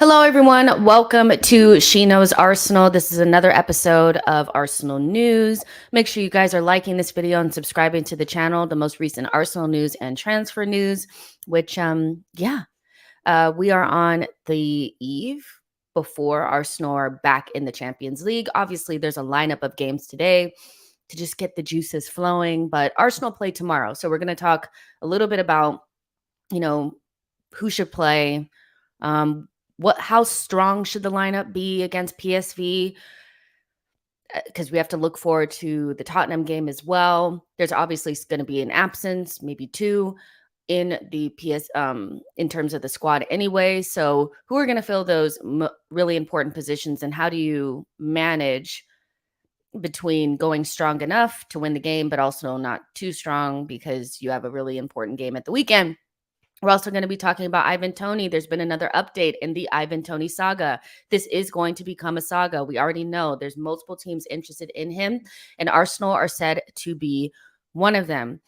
Hello, everyone. Welcome to She Knows Arsenal. This is another episode of Arsenal News. Make sure you guys are liking this video and subscribing to the channel, the most recent Arsenal news and transfer news, which, we are on the eve before Arsenal are back in the Champions League. Obviously, there's a lineup of games today to just get the juices flowing, but Arsenal play tomorrow. So we're going to talk a little bit about, who should play, how strong should the lineup be against PSV? Because we have to look forward to the Tottenham game as well. There's obviously going to be an absence, maybe two, in the in terms of the squad anyway. So who are going to fill those really important positions, and how do you manage between going strong enough to win the game, but also not too strong because you have a really important game at the weekend? We're also going to be talking about Ivan Toney. There's been another update in the Ivan Toney saga. This is going to become a saga. We already know there's multiple teams interested in him, and Arsenal are said to be one of them.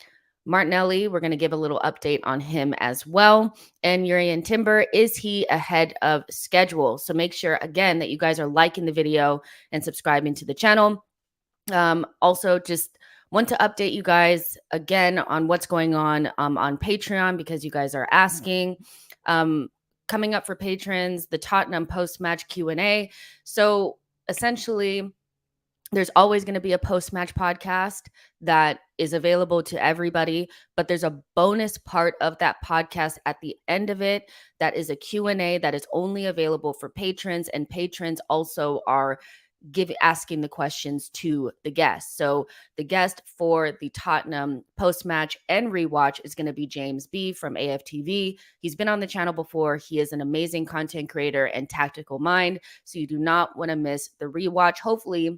Martinelli, we're going to give a little update on him as well. And jurrien Timber, is he ahead of schedule? So make sure, again, that you guys are liking the video and subscribing to the channel. Also, just want to update you guys again on what's going on Patreon, because you guys are asking. Coming up for patrons, the Tottenham post-match Q&A. So essentially, there's always going to be a post-match podcast that is available to everybody, but there's a bonus part of that podcast at the end of it that is a Q&A that is only available for patrons, and patrons also are asking the questions to the guests. So the guest for the Tottenham post-match and rewatch is going to be James B from AFTV. He's been on the channel before. He is an amazing content creator and tactical mind, so you do not want to miss the rewatch. Hopefully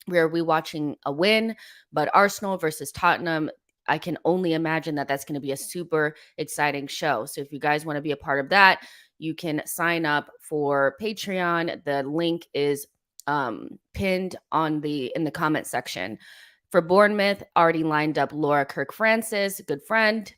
we're rewatching a win, but Arsenal versus Tottenham, I can only imagine that that's going to be a super exciting show. So if you guys want to be a part of that, you can sign up for Patreon. The link is pinned in the comment section. For Bournemouth, already lined up Laura Kirk-Francis, a good friend.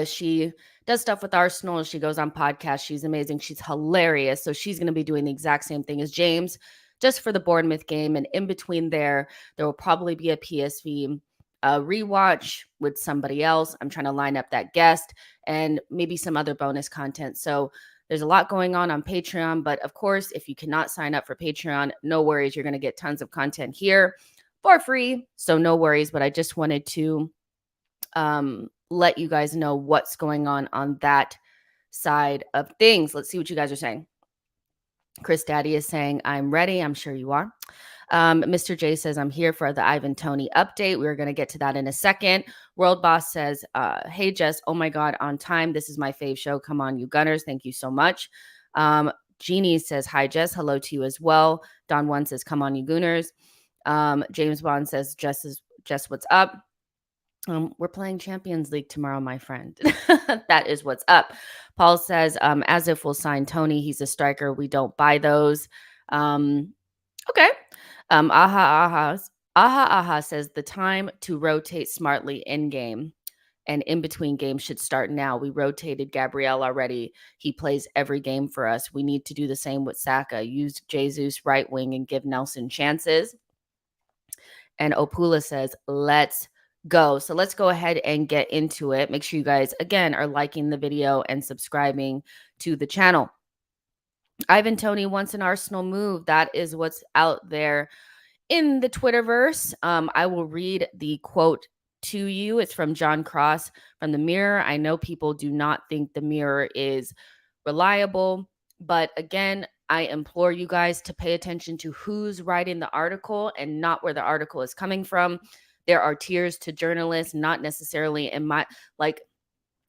She does stuff with Arsenal. She goes on podcasts. She's amazing. She's hilarious. So she's going to be doing the exact same thing as James, just for the Bournemouth game. And in between there will probably be a PSV rewatch with somebody else. I'm trying to line up that guest and maybe some other bonus content. So there's a lot going on Patreon, but of course, if you cannot sign up for Patreon, no worries. You're going to get tons of content here for free, so no worries. But I just wanted to let you guys know what's going on that side of things. Let's see what you guys are saying. Chris Daddy is saying, I'm ready. I'm sure you are. Mr. J says, I'm here for the Ivan Toney update. We're going to get to that in a second. World Boss says, hey, Jess, oh my God, on time. This is my fave show. Come on, you Gunners. Thank you so much. Jeannie says, hi, Jess. Hello to you as well. Don One says, come on, you Gooners. James Bond says, Jess, what's up? We're playing Champions League tomorrow, my friend. That is what's up. Paul says, as if we'll sign Toney. He's a striker. We don't buy those. Okay. Aha says, the time to rotate smartly in game and in between games should start now. We rotated Gabriel already. He plays every game for us. We need to do the same with Saka. Use Jesus right wing and give Nelson chances. And Opula says, let's go. So let's go ahead and get into it. Make sure you guys, again, are liking the video and subscribing to the channel. Ivan Toney wants an Arsenal move. That is what's out there in the Twitterverse. I will read the quote to you. It's from John Cross from the Mirror. I know people do not think the Mirror is reliable, but again, I implore you guys to pay attention to who's writing the article and not where the article is coming from. There are tiers to journalists, not necessarily in my,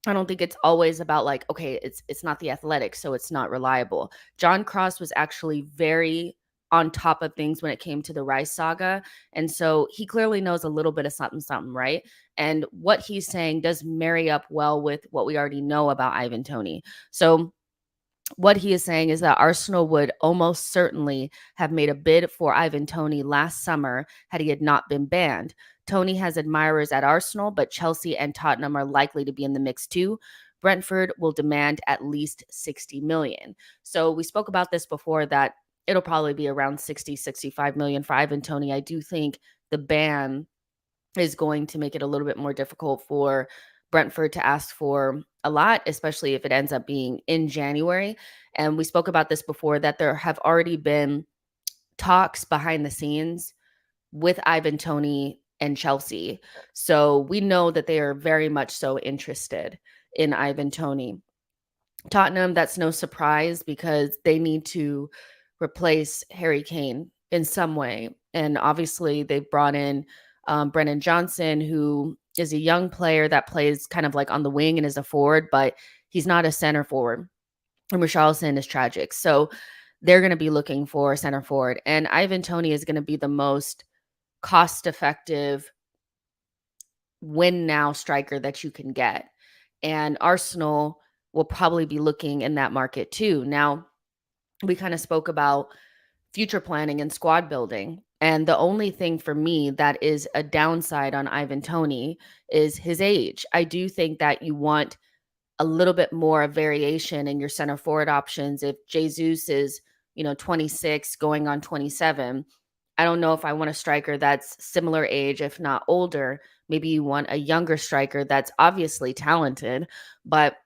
I don't think it's always about okay, it's not The Athletic, so it's not reliable. John Cross was actually very on top of things when it came to the Rice saga. And so he clearly knows a little bit of something, right? And what he's saying does marry up well with what we already know about Ivan Toney. So what he is saying is that Arsenal would almost certainly have made a bid for Ivan Toney last summer had he had not been banned. Toney has admirers at Arsenal, but Chelsea and Tottenham are likely to be in the mix too. Brentford will demand at least 60 million. So we spoke about this before, that it'll probably be around 60, 65 million for Ivan Toney. I do think the ban is going to make it a little bit more difficult for Brentford to ask for a lot, especially if it ends up being in January. And we spoke about this before, that there have already been talks behind the scenes with Ivan Toney and Chelsea. So we know that they are very much so interested in Ivan Toney. Tottenham, that's no surprise, because they need to replace Harry Kane in some way. And obviously, they've brought in Brennan Johnson, who is a young player that plays kind of like on the wing and is a forward, but he's not a center forward. And Richarlison is tragic. So they're going to be looking for a center forward. And Ivan Toney is going to be the most cost-effective win now striker that you can get. And Arsenal will probably be looking in that market too. Now, we kind of spoke about future planning and squad building. And the only thing for me that is a downside on Ivan Toney is his age. I do think that you want a little bit more variation in your center forward options. If Jesus is, 26 going on 27, I don't know if I want a striker that's similar age, if not older. Maybe you want a younger striker that's obviously talented, but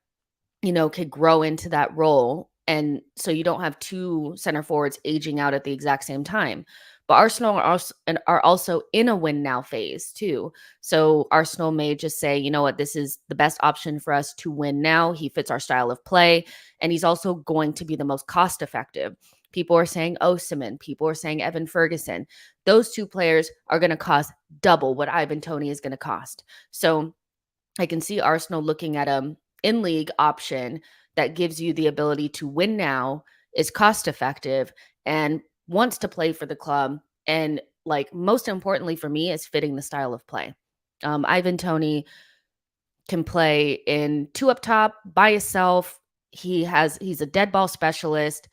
could grow into that role. And so you don't have two center forwards aging out at the exact same time. But Arsenal are also in a win now phase too. So Arsenal may just say, you know what, this is the best option for us to win now. He fits our style of play. And he's also going to be the most cost effective. People are saying Osimhen. People are saying Evan Ferguson. Those two players are going to cost double what Ivan Toney is going to cost. So I can see Arsenal looking at a in-league option that gives you the ability to win now, is cost effective, and wants to play for the club. And like most importantly for me, is fitting the style of play. Ivan Toney can play in two up top by himself. He's a dead ball specialist.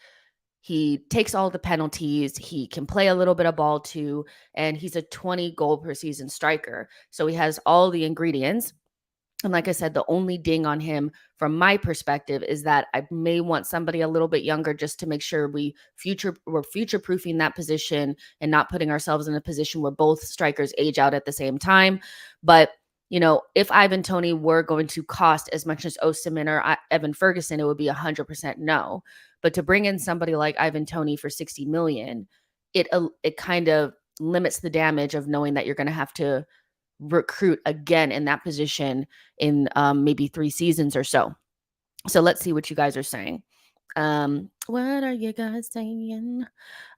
He takes all the penalties. He can play a little bit of ball too. And he's a 20 goal per season striker. So he has all the ingredients. And like I said, the only ding on him from my perspective is that I may want somebody a little bit younger, just to make sure we're future-proofing that position and not putting ourselves in a position where both strikers age out at the same time. But, if Ivan Toney were going to cost as much as Osimhen or Evan Ferguson, it would be 100% no. But to bring in somebody like Ivan Toney for 60 million, it kind of limits the damage of knowing that you're going to have to recruit again in that position in maybe 3 seasons or so. So let's see what you guys are saying. What are you guys saying?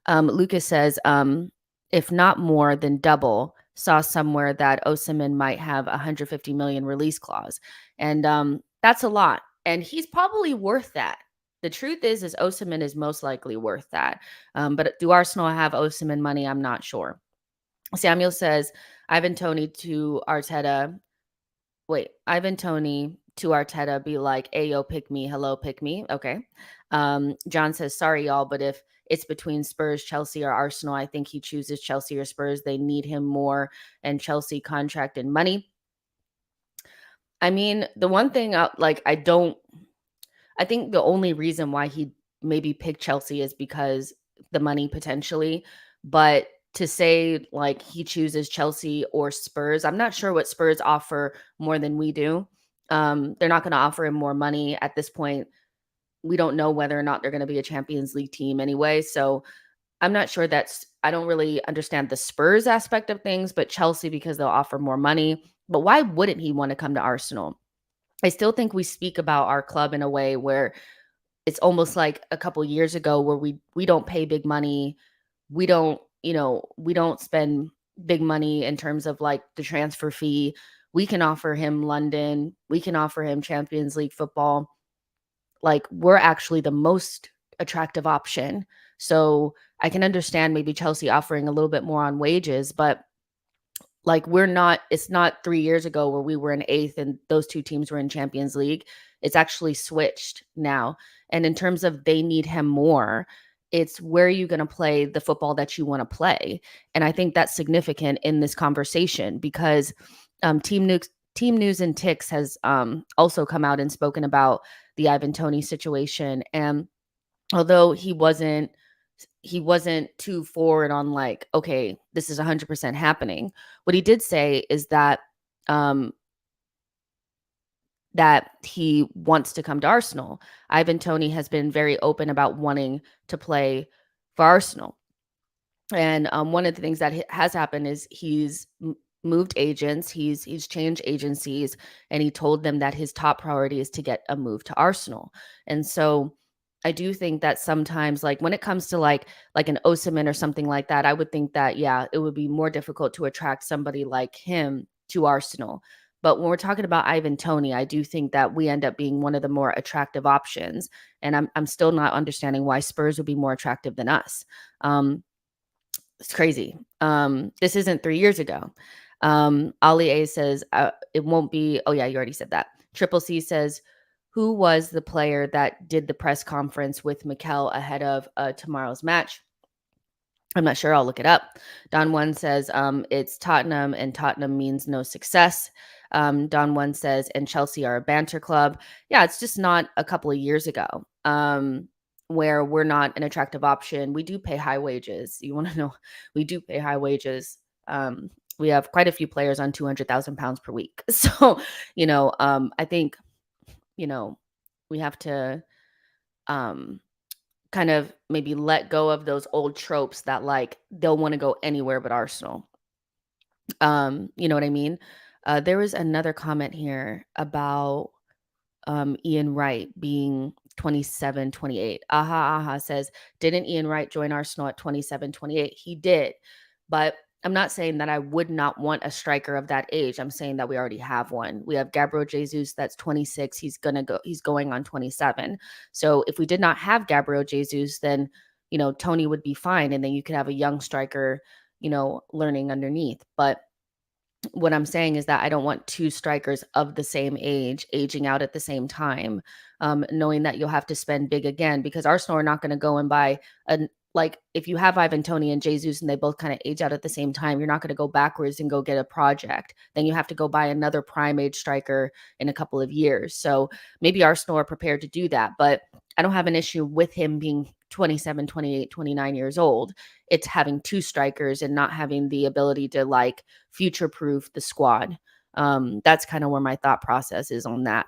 Lucas says, if not more than double, saw somewhere that Osimhen might have 150 million release clause. And that's a lot. And he's probably worth that. The truth is Osimhen is most likely worth that. But do Arsenal have Osimhen money? I'm not sure. Samuel says, Ivan Toney to Arteta be like, ayo, pick me. Hello, pick me. Okay. John says, sorry, y'all, but if it's between Spurs, Chelsea, or Arsenal, I think he chooses Chelsea or Spurs. They need him more, and Chelsea contract and money. I mean, the one thing I think the only reason why he maybe picked Chelsea is because the money potentially, but to say like he chooses Chelsea or Spurs, I'm not sure what Spurs offer more than we do. They're not going to offer him more money at this point. We don't know whether or not they're going to be a Champions League team anyway. So I'm not sure I don't really understand the Spurs aspect of things, but Chelsea, because they'll offer more money. But why wouldn't he want to come to Arsenal? I still think we speak about our club in a way where it's almost like a couple years ago, where we don't pay big money. We don't spend big money in terms of like the transfer fee. We can offer him London. We can offer him Champions League football. Like, we're actually the most attractive option. So I can understand maybe Chelsea offering a little bit more on wages, but like it's not 3 years ago where we were in 8th and those two teams were in Champions League. It's actually switched now. And in terms of they need him more, it's where are you going to play the football that you want to play? And I think that's significant in this conversation, because Team Team News and Ticks has also come out and spoken about the Ivan Toney situation. And although he wasn't too forward on like, okay, this is 100% happening. What he did say is um, that he wants to come to Arsenal. Ivan Toney has been very open about wanting to play for Arsenal. And one of the things that has happened is he's moved agents, he's changed agencies, and he told them that his top priority is to get a move to Arsenal. And so I do think that sometimes, like when it comes to like an Osimhen or something like that, I would think that yeah, it would be more difficult to attract somebody like him to Arsenal. But when we're talking about Ivan Toney, I do think that we end up being one of the more attractive options. And I'm still not understanding why Spurs would be more attractive than us. It's crazy. This isn't 3 years ago. Ali A says, it won't be. Oh, yeah, you already said that. Triple C says, who was the player that did the press conference with Mikel ahead of tomorrow's match? I'm not sure. I'll look it up. Don One says it's Tottenham, and Tottenham means no success. Don One says, and Chelsea are a banter club. Yeah, it's just not a couple of years ago where we're not an attractive option. We do pay high wages. You want to know? We do pay high wages. We have quite a few players on £200,000 per week. So, I think, we have to kind of maybe let go of those old tropes that like they'll want to go anywhere but Arsenal. You know what I mean? There was another comment here about Ian Wright being 27, 28. Aha says, didn't Ian Wright join Arsenal at 27, 28? He did. But I'm not saying that I would not want a striker of that age. I'm saying that we already have one. We have Gabriel Jesus that's 26. He's going on 27. So if we did not have Gabriel Jesus, then Toney would be fine. And then you could have a young striker, learning underneath. But what I'm saying is that I don't want two strikers of the same age aging out at the same time, knowing that you'll have to spend big again because Arsenal are not going to go and buy like if you have Ivan Toney and Jesus and they both kind of age out at the same time, you're not going to go backwards and go get a project. Then you have to go buy another prime age striker in a couple of years. So maybe Arsenal are prepared to do that, but I don't have an issue with him being 27, 28, 29 years old. It's having two strikers and not having the ability to like future proof the squad. That's kind of where my thought process is on that.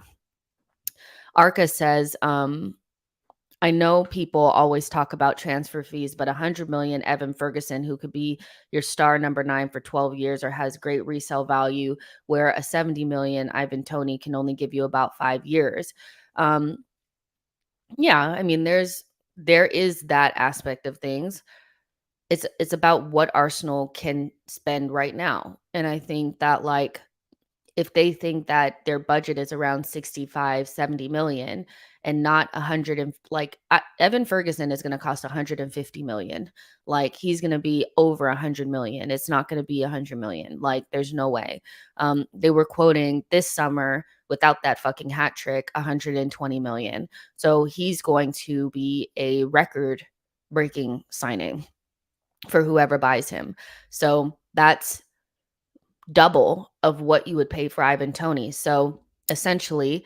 Arca says, I know people always talk about transfer fees, but 100 million Evan Ferguson, who could be your star number 9 for 12 years or has great resale value, where a 70 million Ivan Toney can only give you about 5 years. Yeah, I mean, there is that aspect of things. It's about what Arsenal can spend right now. And I think that like if they think that their budget is around 65, 70 million and not 100 and like Evan Ferguson is going to cost 150 million. Like he's going to be over 100 million. It's not going to be 100 million. Like there's no way. They were quoting this summer without that fucking hat trick 120 million. So he's going to be a record breaking signing for whoever buys him. So that's double of what you would pay for Ivan Toney. So essentially,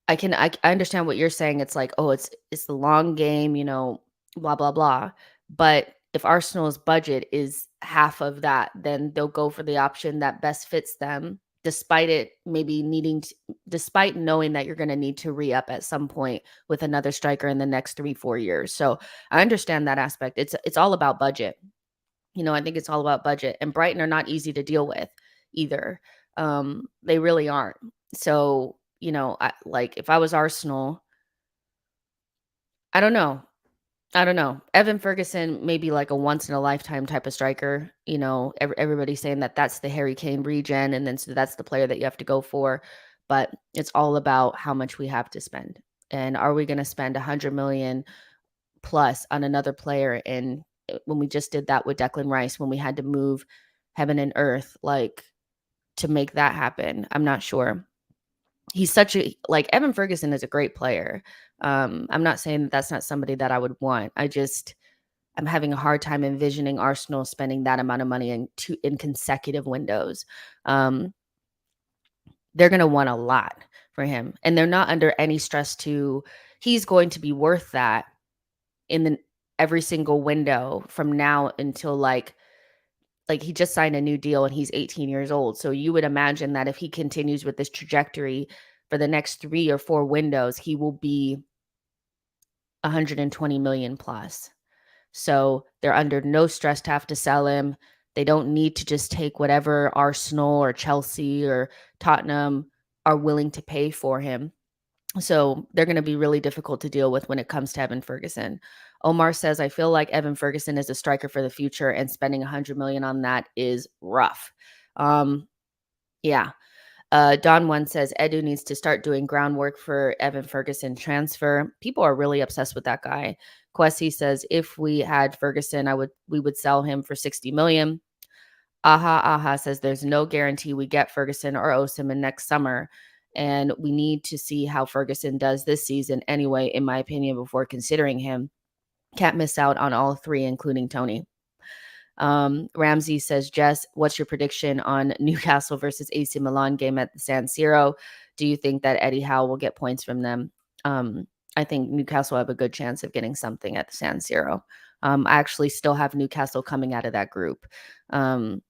I understand what you're saying. It's like, oh, it's the long game, blah blah blah. But if Arsenal's budget is half of that, then they'll go for the option that best fits them, despite it maybe despite knowing that you're going to need to re-up at some point with another striker in the next 3-4 years. So I understand that aspect. It's all about budget. I think it's all about budget, and Brighton are not easy to deal with either. They really aren't. So, if I was Arsenal, I don't know. Evan Ferguson may be like a once in a lifetime type of striker. Everybody's saying that that's the Harry Kane regen, and then so that's the player that you have to go for. But it's all about how much we have to spend, and are we going to spend 100 million plus on another player? And when we just did that with Declan Rice, when we had to move heaven and earth, like to make that happen, I'm not sure. He's Evan Ferguson is a great player. I'm not saying that that's not somebody that I would want. I'm having a hard time envisioning Arsenal spending that amount of money in consecutive windows. they're going to want a lot for him. And they're not under any stress he's going to be worth that in every single window from now until like he just signed a new deal and he's 18 years old. So you would imagine that if he continues with this trajectory for the next 3 or 4 windows, he will be 120 million plus. So they're under no stress to have to sell him. They don't need to just take whatever Arsenal or Chelsea or Tottenham are willing to pay for him. So they're going to be really difficult to deal with when it comes to Evan Ferguson. Omar says, I feel like Evan Ferguson is a striker for the future, and spending 100 million on that is rough. Yeah. Don One says Edu needs to start doing groundwork for Evan Ferguson transfer. People are really obsessed with that guy. Kwesi says if we had Ferguson, we would sell him for 60 million. Aha says there's no guarantee we get Ferguson or Osimhen next summer, and we need to see how Ferguson does this season anyway, in my opinion, before considering him. Can't miss out on all 3, including Toney. Ramsey says, Jess, what's your prediction on Newcastle versus AC Milan game at the San Siro? Do you think that Eddie Howe will get points from them? I think Newcastle have a good chance of getting something at the San Siro. I actually still have Newcastle coming out of that group. But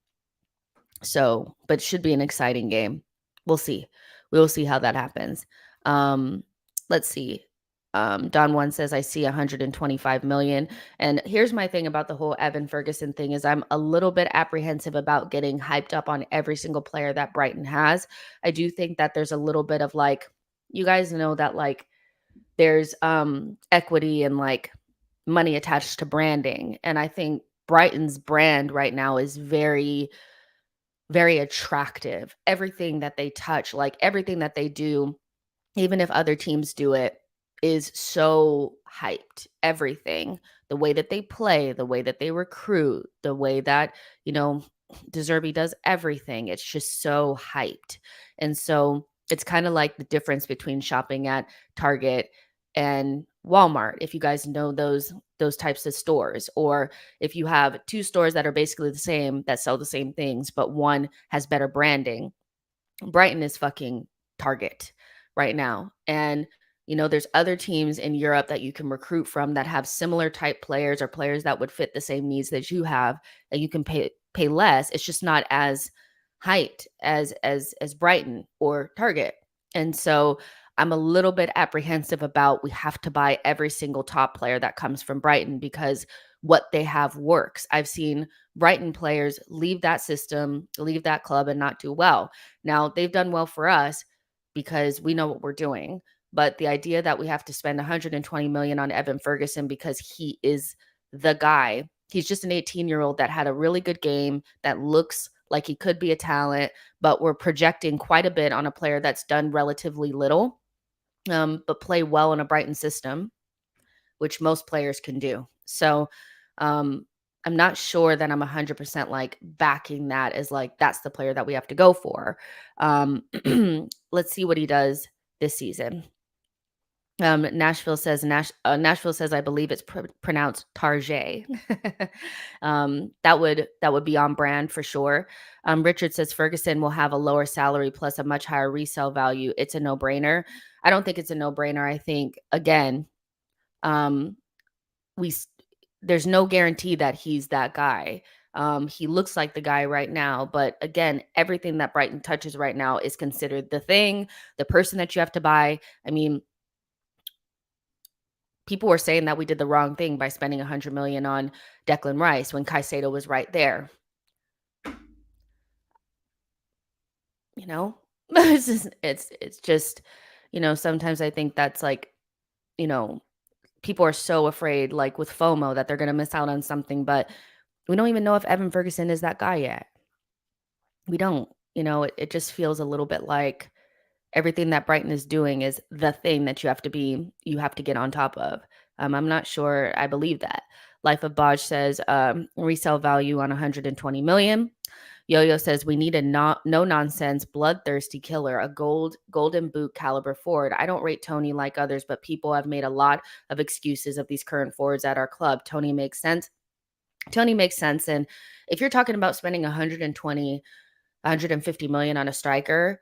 it should be an exciting game. We'll see. We will see how that happens. Let's see. Don One says, I see 125 million. And here's my thing about the whole Evan Ferguson thing is I'm a little bit apprehensive about getting hyped up on every single player that Brighton has. I do think that there's a little bit of like, you guys know that like there's equity and like money attached to branding. And I think Brighton's brand right now is very, very attractive. Everything that they touch, like everything that they do, even if other teams do it, is so hyped. Everything, the way that they play, the way that they recruit, the way that, De Zerbi does everything. It's just so hyped. And so it's kind of like the difference between shopping at Target and Walmart, if you guys know those types of stores, or if you have 2 stores that are basically the same that sell the same things, but one has better branding. Brighton is fucking Target right now. And there's other teams in Europe that you can recruit from that have similar type players or players that would fit the same needs that you have, and you can pay less. It's just not as hyped as Brighton or Target. And so I'm a little bit apprehensive about we have to buy every single top player that comes from Brighton because what they have works. I've seen Brighton players leave that system, leave that club and not do well. Now, they've done well for us because we know what we're doing. But the idea that we have to spend 120 million on Evan Ferguson because he is the guy. He's just an 18-year-old that had a really good game, that looks like he could be a talent, but we're projecting quite a bit on a player that's done relatively little, but play well in a Brighton system, which most players can do. So I'm not sure that I'm 100% like backing that as like, that's the player that we have to go for. Let's see what he does this season. Nashville says, I believe it's pronounced Target. That would be on brand for sure. Richard says Ferguson will have a lower salary plus a much higher resale value. It's a no-brainer. I don't think it's a no-brainer. I think, again, there's no guarantee that he's that guy. He looks like the guy right now, but again, everything that Brighton touches right now is considered the thing, the person that you have to buy. I mean, people were saying that we did the wrong thing by spending 100 million on Declan Rice when Caicedo was right there. It's just, sometimes I think that's like, people are so afraid, like with FOMO, that they're going to miss out on something, but we don't even know if Evan Ferguson is that guy yet. We don't, it just feels a little bit like everything that Brighton is doing is the thing that you have to get on top of. I'm not sure I believe that. Life of Bodge says resale value on 120 million. Yo-Yo says we need a no-nonsense, bloodthirsty killer, a golden boot caliber forward. I don't rate Toney like others, but people have made a lot of excuses of these current forwards at our club. Toney makes sense. And if you're talking about spending 120, 150 million on a striker,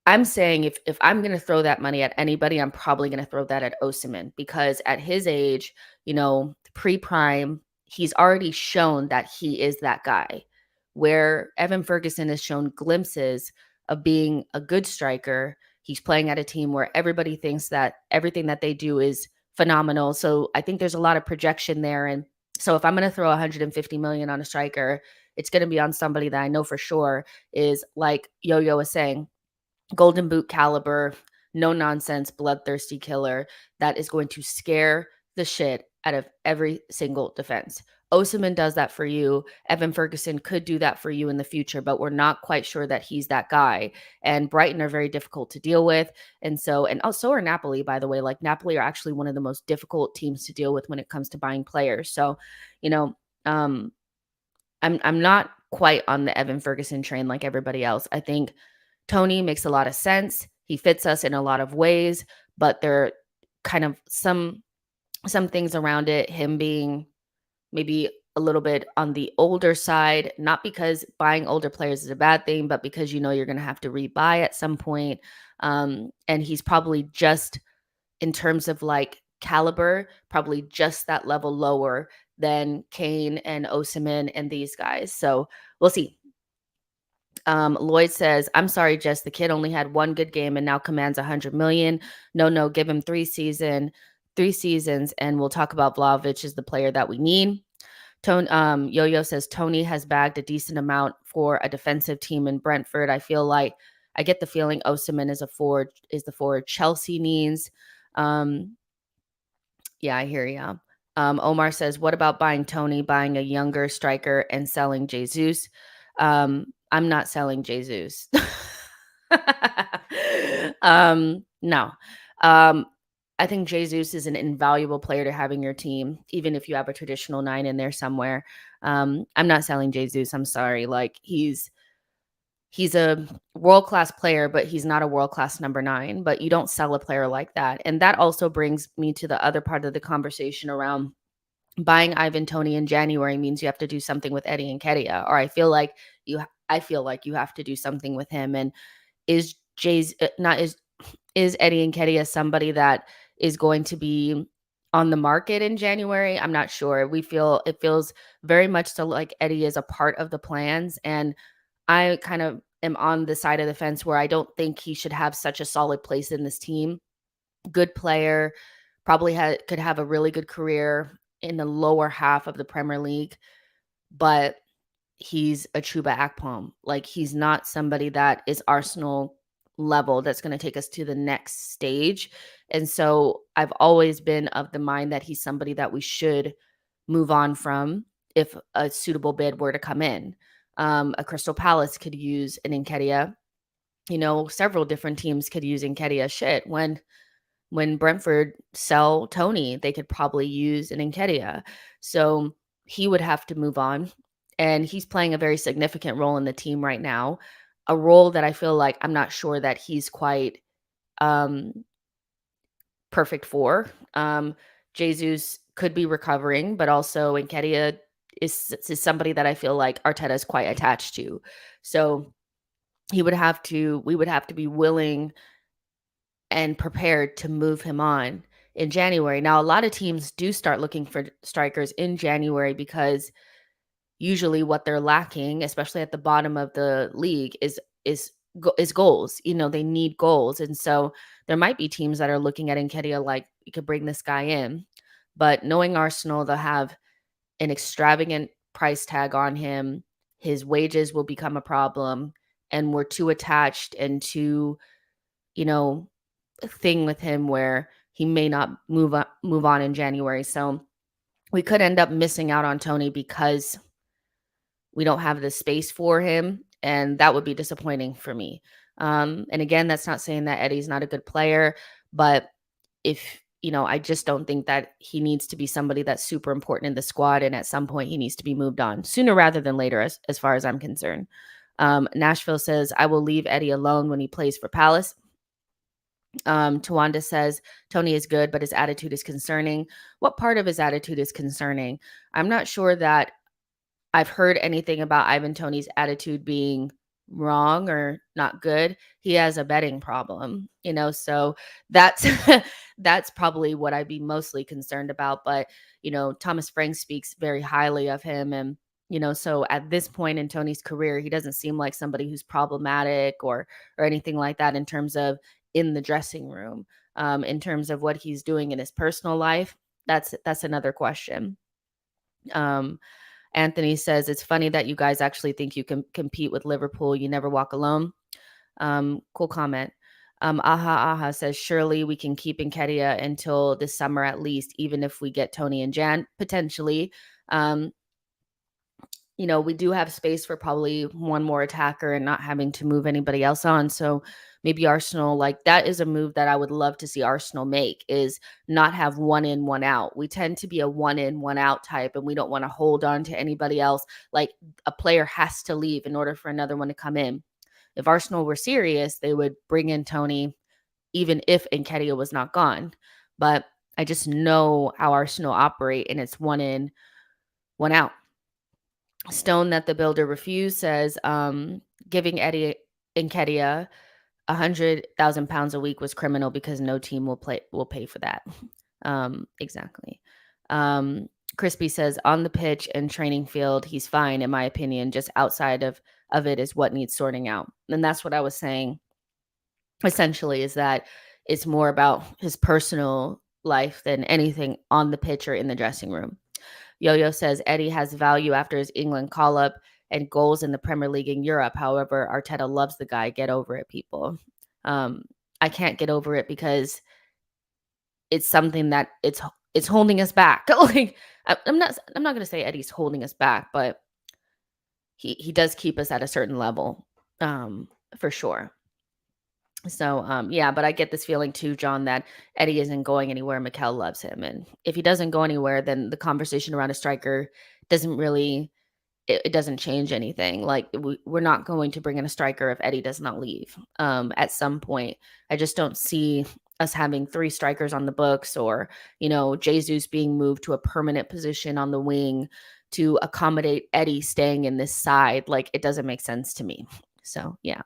I'm saying if I'm going to throw that money at anybody, I'm probably going to throw that at Osimhen, because at his age, pre-prime, he's already shown that he is that guy. Where Evan Ferguson has shown glimpses of being a good striker, he's playing at a team where everybody thinks that everything that they do is phenomenal. So I think there's a lot of projection there. And so if I'm going to throw 150 million on a striker, it's going to be on somebody that I know for sure is, like Yo-Yo was saying, golden boot caliber, no nonsense, bloodthirsty killer that is going to scare the shit out of every single defense. Osimhen does that for you. Evan Ferguson could do that for you in the future, but we're not quite sure that he's that guy. And Brighton are very difficult to deal with. And also are Napoli, by the way. Like, Napoli are actually one of the most difficult teams to deal with when it comes to buying players. So, you know, I'm not quite on the Evan Ferguson train like everybody else. I think Toney makes a lot of sense. He fits us in a lot of ways, but there are kind of some things around it, him being maybe a little bit on the older side, not because buying older players is a bad thing, but because you're going to have to rebuy at some point. And he's probably just, in terms of like caliber, probably just that level lower than Kane and Osimhen and these guys. So we'll see. Lloyd says, I'm sorry, Jess, the kid only had one good game and now commands 100 million. No, give him 3 seasons, and we'll talk about Vlahovic is the player that we need. Yo-Yo says Toney has bagged a decent amount for a defensive team in Brentford. I get the feeling Osimhen is the forward Chelsea needs. Yeah, I hear you. Omar says, what about buying Toney, buying a younger striker and selling Jesus? I'm not selling Jesus. No. I think Jesus is an invaluable player to have in your team, even if you have a traditional 9 in there somewhere. I'm not selling Jesus. I'm sorry. Like, he's a world-class player, but he's not a world-class number 9. But you don't sell a player like that. And that also brings me to the other part of the conversation around buying Ivan Toney in January means you have to do something with Eddie Nketiah, or I feel like you have to do something with him. And is Eddie Nketiah somebody that is going to be on the market in January? I'm not sure. It feels very much so like Eddie is a part of the plans, and I kind of am on the side of the fence where I don't think he should have such a solid place in this team. Good player, probably could have a really good career in the lower half of the Premier League, but he's a Chuba Akpom. Like, he's not somebody that is Arsenal level that's going to take us to the next stage. And so I've always been of the mind that he's somebody that we should move on from if a suitable bid were to come in. A Crystal Palace could use an Nketiah. Several different teams could use Nketiah. Shit, when Brentford sell Toney, they could probably use an Nketiah. So he would have to move on. And he's playing a very significant role in the team right now, a role that I feel like I'm not sure that he's quite perfect for. Jesus could be recovering, but also Nketiah is somebody that I feel like Arteta is quite attached to. So we would have to be willing and prepared to move him on in January. Now, a lot of teams do start looking for strikers in January because usually what they're lacking, especially at the bottom of the league, is goals. They need goals. And so there might be teams that are looking at Nketiah like, you could bring this guy in. But knowing Arsenal, they'll have an extravagant price tag on him. His wages will become a problem. And we're too attached and too, thing with him where he may not move on in January. So we could end up missing out on Toney because we don't have the space for him, and that would be disappointing for me. And again, that's not saying that Eddie's not a good player, but I just don't think that he needs to be somebody that's super important in the squad, and at some point he needs to be moved on sooner rather than later, as far as I'm concerned. Nashville says, I will leave Eddie alone when he plays for Palace. Tawanda says, Toney is good, but his attitude is concerning. What part of his attitude is concerning? I'm not sure that I've heard anything about Ivan Toney's attitude being wrong or not good, he has a betting problem, so that's that's probably what I'd be mostly concerned about. But Thomas Frank speaks very highly of him, and so at this point in Toney's career, he doesn't seem like somebody who's problematic or anything like that in terms of in the dressing room. In terms of what he's doing in his personal life, that's another question. Anthony says, it's funny that you guys actually think you can compete with Liverpool. You never walk alone. Cool comment. Aha says, surely we can keep Nketiah until this summer at least, even if we get Toney and Jan, potentially. We do have space for probably one more attacker and not having to move anybody else on. So maybe Arsenal, like that is a move that I would love to see Arsenal make, is not have one in, one out. We tend to be a one in, one out type, and we don't want to hold on to anybody else. Like a player has to leave in order for another one to come in. If Arsenal were serious, they would bring in Toney, even if Nketiah was not gone. But I just know how Arsenal operate, and it's one in, one out. Stone that the builder refused says, giving Eddie Nketiah £100,000 a week was criminal because no team will pay for that. Exactly. Crispy says, on the pitch and training field, he's fine, in my opinion. Just outside of it is what needs sorting out. And that's what I was saying, essentially, is that it's more about his personal life than anything on the pitch or in the dressing room. Yo-Yo says Eddie has value after his England call-up and goals in the Premier League in Europe. However, Arteta loves the guy. Get over it, people. I can't get over it because it's something that it's holding us back. Like I'm not going to say Eddie's holding us back, but he does keep us at a certain level, for sure. So, yeah, but I get this feeling too, John, that Eddie isn't going anywhere. Mikel loves him. And if he doesn't go anywhere, then the conversation around a striker doesn't really, it doesn't change anything. Like we're not going to bring in a striker if Eddie does not leave at some point. I just don't see us having 3 strikers on the books, or, Jesus being moved to a permanent position on the wing to accommodate Eddie staying in this side. Like it doesn't make sense to me. So, yeah.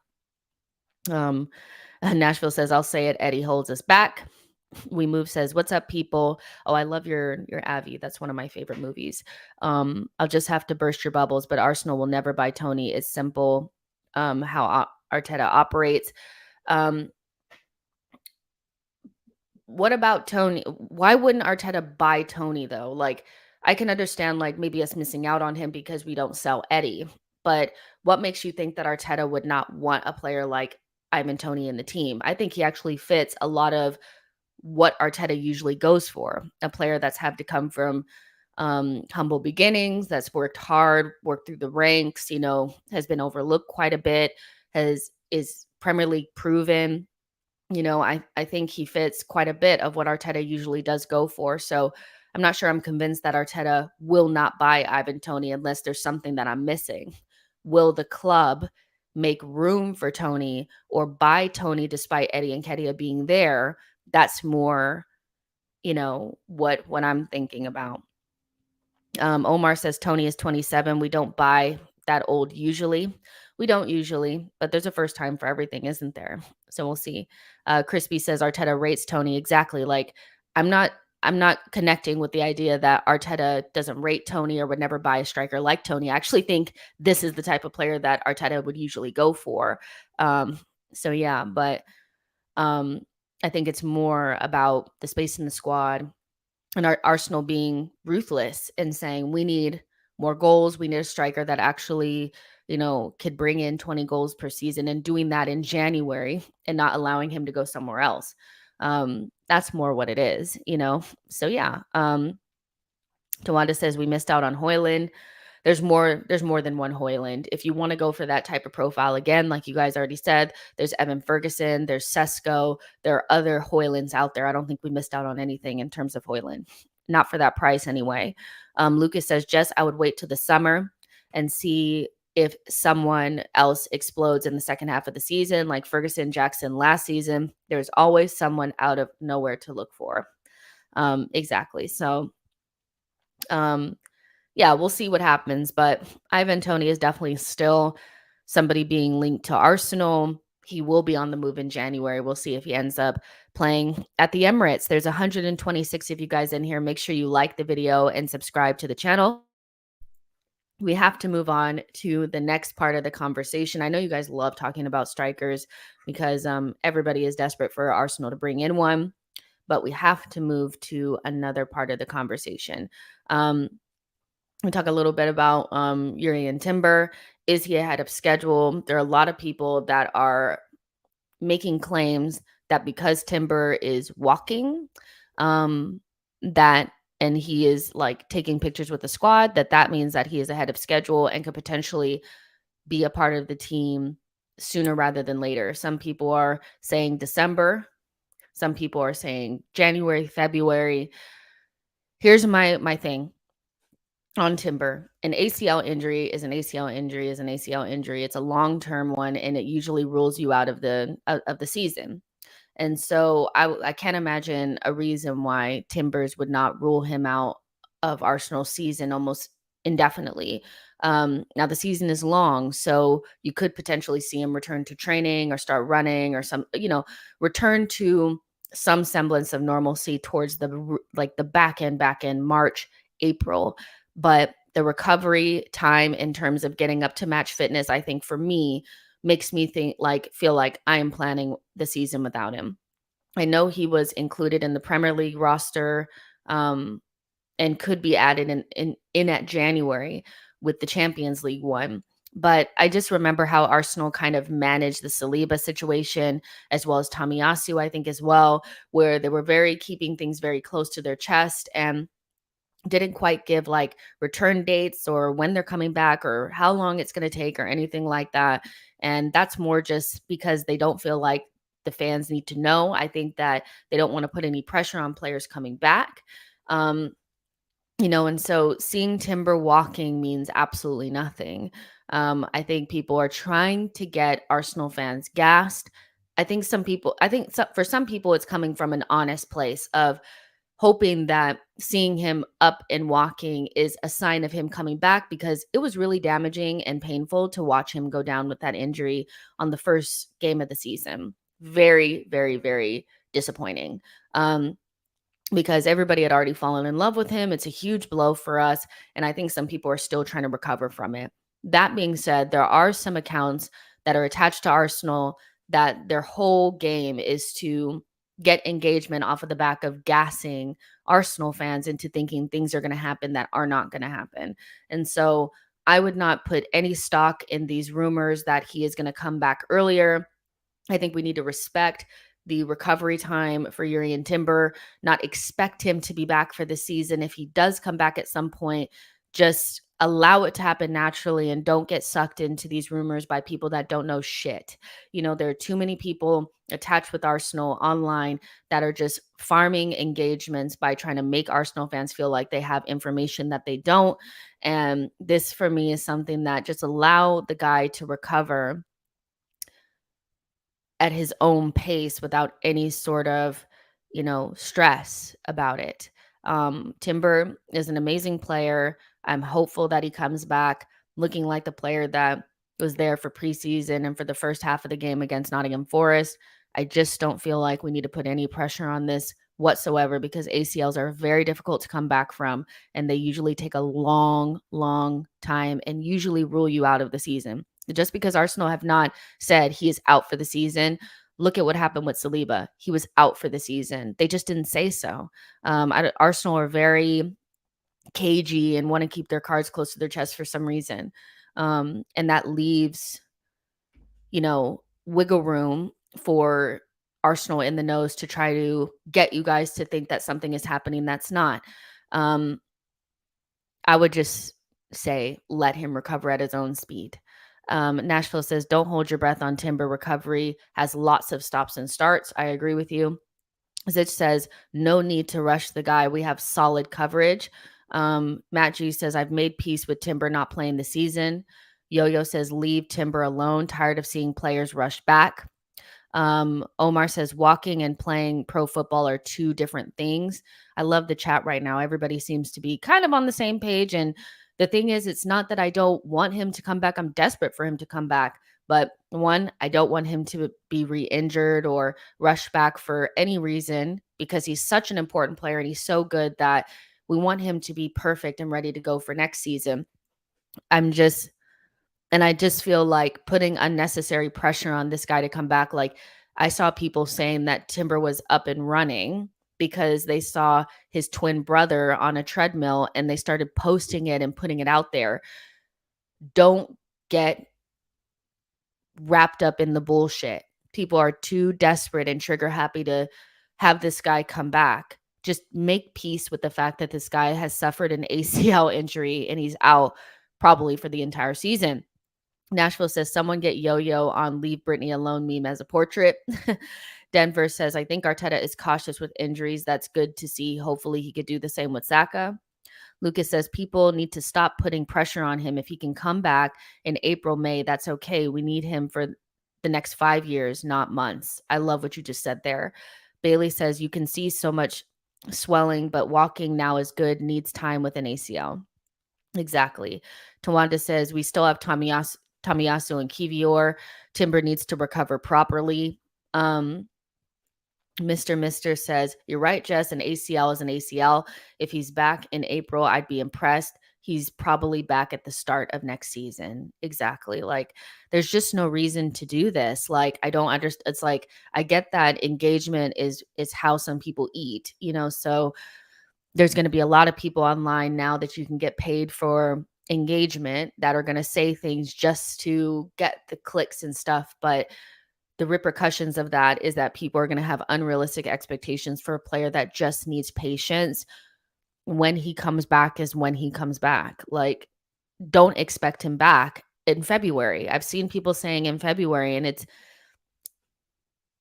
Nashville says, I'll say it, Eddie holds us back. We Move says, what's up, people? Oh, I love your Avi. That's one of my favorite movies. I'll just have to burst your bubbles, but Arsenal will never buy Toney. It's simple how Arteta operates. What about Toney? Why wouldn't Arteta buy Toney, though? Like, I can understand, like, maybe us missing out on him because we don't sell Eddie. But what makes you think that Arteta would not want a player like Ivan Toney in the team? I think he actually fits a lot of what Arteta usually goes for. A player that's had to come from humble beginnings, that's worked hard, worked through the ranks, has been overlooked quite a bit, is Premier League proven. I think he fits quite a bit of what Arteta usually does go for. So I'm not sure I'm convinced that Arteta will not buy Ivan Toney unless there's something that I'm missing. Will the club make room for Toney or buy Toney despite Eddie Nketiah being there? That's more, what I'm thinking about. Omar says Toney is 27. We don't buy that old usually. We don't usually, but there's a first time for everything, isn't there? So we'll see. Crispy says Arteta rates Toney. Exactly. Like I'm not connecting with the idea that Arteta doesn't rate Toney or would never buy a striker like Toney. I actually think this is the type of player that Arteta would usually go for. So yeah, but I think it's more about the space in the squad and Arsenal being ruthless and saying we need more goals. We need a striker that actually, could bring in 20 goals per season, and doing that in January and not allowing him to go somewhere else. That's more what it is, So yeah. Tawanda says we missed out on Højlund. There's more than one Højlund. If you want to go for that type of profile, again, like you guys already said, there's Evan Ferguson, there's Sesko, there are other Højlunds out there. I don't think we missed out on anything in terms of Højlund. Not for that price anyway. Lucas says, Jess, I would wait till the summer and see if someone else explodes in the second half of the season, like Ferguson, Jackson last season. There's always someone out of nowhere to look for. Exactly. So, yeah, we'll see what happens. But Ivan Toney is definitely still somebody being linked to Arsenal. He will be on the move in January. We'll see if he ends up playing at the Emirates. There's 126 of you guys in here. Make sure you like the video and subscribe to the channel. We have to move on to the next part of the conversation. I know you guys love talking about strikers because everybody is desperate for Arsenal to bring in one, but we have to move to another part of the conversation. We talk a little bit about Jurrien Timber. Is he ahead of schedule? There are a lot of people that are making claims that because Timber is walking, that and he is like taking pictures with the squad, that means that he is ahead of schedule and could potentially be a part of the team sooner rather than later. Some people are saying December. Some people are saying January, February. Here's my thing on Timber. An ACL injury is an ACL injury is an ACL injury. It's a long-term one, and it usually rules you out of the season. And so I can't imagine a reason why Timbers would not rule him out of Arsenal season almost indefinitely. Now the season is long, so you could potentially see him return to training or start running or return to some semblance of normalcy towards the back end March, April. But the recovery time in terms of getting up to match fitness, I think for me, makes me feel like I am planning the season without him. I know he was included in the Premier League roster and could be added in at January with the Champions League one. But I just remember how Arsenal kind of managed the Saliba situation, as well as Tomiyasu, I think, as well, where they were keeping things very close to their chest and didn't quite give like return dates or when they're coming back or how long it's going to take or anything like that. And that's more just because they don't feel like the fans need to know. I think that they don't want to put any pressure on players coming back. And so seeing Timber walking means absolutely nothing. I think people are trying to get Arsenal fans gassed. For some people, it's coming from an honest place of hoping that seeing him up and walking is a sign of him coming back, because it was really damaging and painful to watch him go down with that injury on the first game of the season. Very, very, very disappointing. Because everybody had already fallen in love with him. It's a huge blow for us. And I think some people are still trying to recover from it. That being said, there are some accounts that are attached to Arsenal that their whole game is to get engagement off of the back of gassing Arsenal fans into thinking things are going to happen that are not going to happen. And so I would not put any stock in these rumors that he is going to come back earlier. I think we need to respect the recovery time for Jurrien Timber, not expect him to be back for the season. If he does come back at some point, just allow it to happen naturally and don't get sucked into these rumors by people that don't know shit. There are too many people attached with Arsenal online that are just farming engagements by trying to make Arsenal fans feel like they have information that they don't. And this for me is something that just allow the guy to recover at his own pace without any sort of, stress about it. Timber is an amazing player. I'm hopeful that he comes back looking like the player that was there for preseason and for the first half of the game against Nottingham Forest. I just don't feel like we need to put any pressure on this whatsoever, because ACLs are very difficult to come back from, and they usually take a long, long time and usually rule you out of the season. Just because Arsenal have not said he is out for the season, look at what happened with Saliba. He was out for the season. They just didn't say so. Arsenal are very cagey and want to keep their cards close to their chest for some reason. And that leaves, wiggle room for Arsenal in the nose to try to get you guys to think that something is happening that's not. I would just say let him recover at his own speed. Nashville says, don't hold your breath on Timber. Recovery has lots of stops and starts. I agree with you. Zitch says, no need to rush the guy. We have solid coverage. Matt G says, I've made peace with Timber not playing the season. Yo-Yo says, leave Timber alone. Tired of seeing players rush back. Omar says, walking and playing pro football are two different things. I love the chat right now. Everybody seems to be kind of on the same page, and the thing is, it's not that I don't want him to come back. I'm desperate for him to come back. But one, I don't want him to be re-injured or rush back for any reason, because he's such an important player and he's so good that we want him to be perfect and ready to go for next season. I just feel like putting unnecessary pressure on this guy to come back. Like, I saw people saying that Timber was up and running because they saw his twin brother on a treadmill and they started posting it and putting it out there. Don't get wrapped up in the bullshit. People are too desperate and trigger happy to have this guy come back. Just make peace with the fact that this guy has suffered an ACL injury and he's out probably for the entire season. Nashville says, someone get Yo-Yo on Leave Britney Alone meme as a portrait. Denver says, I think Arteta is cautious with injuries. That's good to see. Hopefully he could do the same with Saka. Lucas says, people need to stop putting pressure on him. If he can come back in April, May, that's okay. We need him for the next 5 years, not months. I love what you just said there. Bailey says, you can see so much swelling, but walking now is good. Needs time with an ACL. Exactly. Tawanda says, we still have Tomiyasu and Kivior. Timber needs to recover properly. Mr. says, you're right, Jess. An ACL is an ACL. If he's back in April, I'd be impressed. He's probably back at the start of next season. Exactly. Like, there's just no reason to do this. Like, I don't understand. It's like, I get that engagement is how some people eat, so there's going to be a lot of people online now that you can get paid for engagement that are going to say things just to get the clicks and stuff. But the repercussions of that is that people are going to have unrealistic expectations for a player that just needs patience. When he comes back is when he comes back. Like, don't expect him back in February. I've seen people saying in February, and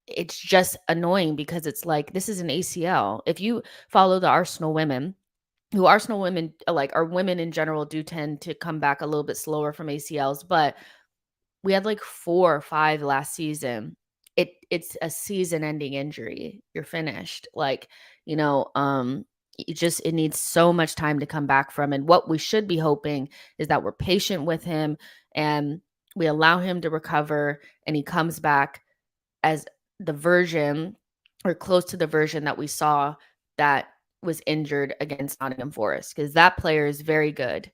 it's just annoying because it's like, this is an ACL. If you follow the Arsenal women, like, our women in general do tend to come back a little bit slower from ACLs, but we had like 4 or 5 last season. It's a season-ending injury. You're finished. Like, it needs so much time to come back from. And what we should be hoping is that we're patient with him and we allow him to recover and he comes back as the version or close to the version that we saw that was injured against Nottingham Forest, because that player is very good.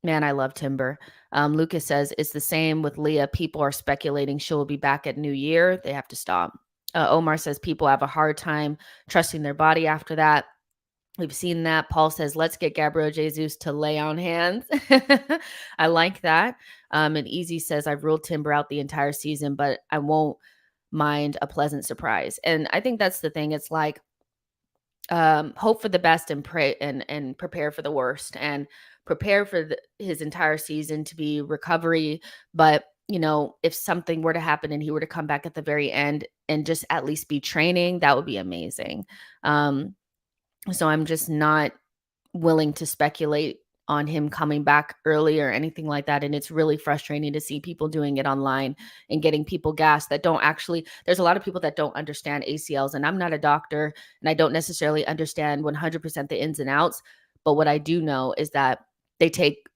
Man, I love Timber. Lucas says, it's the same with Leah. People are speculating she'll be back at New Year. They have to stop. Omar says, people have a hard time trusting their body after that. We've seen that. Paul says, let's get Gabriel Jesus to lay on hands. I like that. And Easy says, I've ruled Timber out the entire season, but I won't mind a pleasant surprise. And I think that's the thing. It's like, hope for the best and pray and prepare for the worst, and prepare for his entire season to be recovery. But if something were to happen and he were to come back at the very end and just at least be training, that would be amazing. So I'm just not willing to speculate on him coming back early or anything like that. And it's really frustrating to see people doing it online and getting people gassed that don't actually, there's a lot of people that don't understand ACLs, and I'm not a doctor and I don't necessarily understand 100% the ins and outs. But what I do know is that they take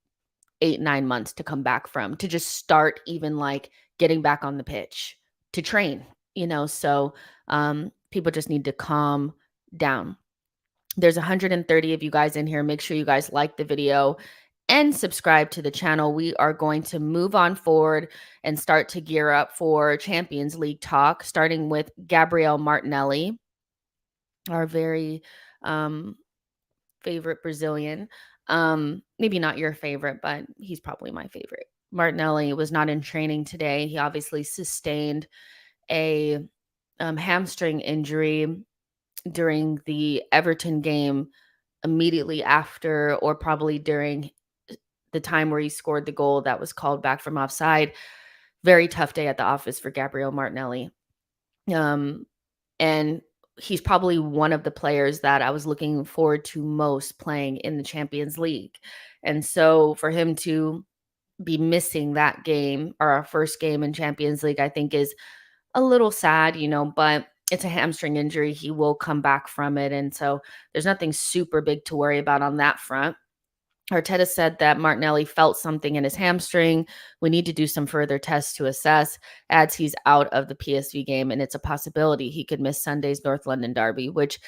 8-9 months to come back from, to just start even like getting back on the pitch to train, so people just need to calm down. There's 130 of you guys in here. Make sure you guys like the video and subscribe to the channel. We are going to move on forward and start to gear up for Champions League talk, starting with Gabriel Martinelli, our very favorite Brazilian. Maybe not your favorite, but he's probably my favorite. Martinelli was not in training today. He obviously sustained a hamstring injury during the Everton game immediately after, or probably during the time where he scored the goal that was called back from offside. Very tough day at the office for Gabriel Martinelli. And he's probably one of the players that I was looking forward to most playing in the Champions League. And so for him to be missing that game, or our first game in Champions League, I think is a little sad, but it's a hamstring injury. He will come back from it. And so there's nothing super big to worry about on that front. Arteta said that Martinelli felt something in his hamstring. We need to do some further tests to assess. Adds he's out of the PSV game, and it's a possibility he could miss Sunday's North London derby, which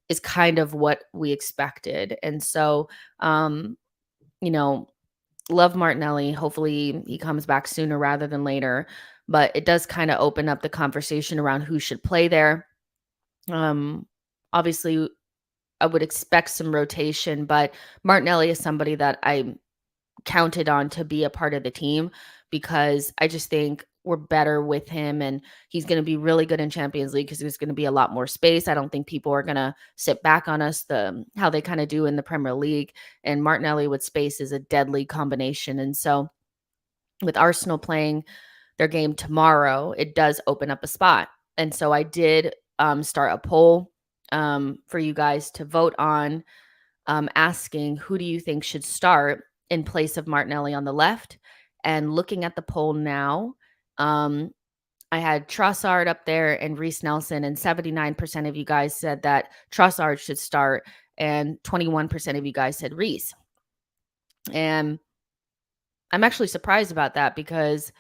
is kind of what we expected. And so, um, you know, love Martinelli. Hopefully he comes back sooner rather than later. But it does kind of open up the conversation around who should play there. Obviously, I would expect some rotation, but Martinelli is somebody that I counted on to be a part of the team because I just think we're better with him and he's going to be really good in Champions League because there's going to be a lot more space. I don't think people are going to sit back on us how they kind of do in the Premier League, and Martinelli with space is a deadly combination. And so with Arsenal playing their game tomorrow, it does open up a spot. And so I did start a poll for you guys to vote on, asking who do you think should start in place of Martinelli on the left. And looking at the poll now, I had Trossard up there and Reece Nelson, and 79% of you guys said that Trossard should start, and 21% of you guys said Reece. And I'm actually surprised about that because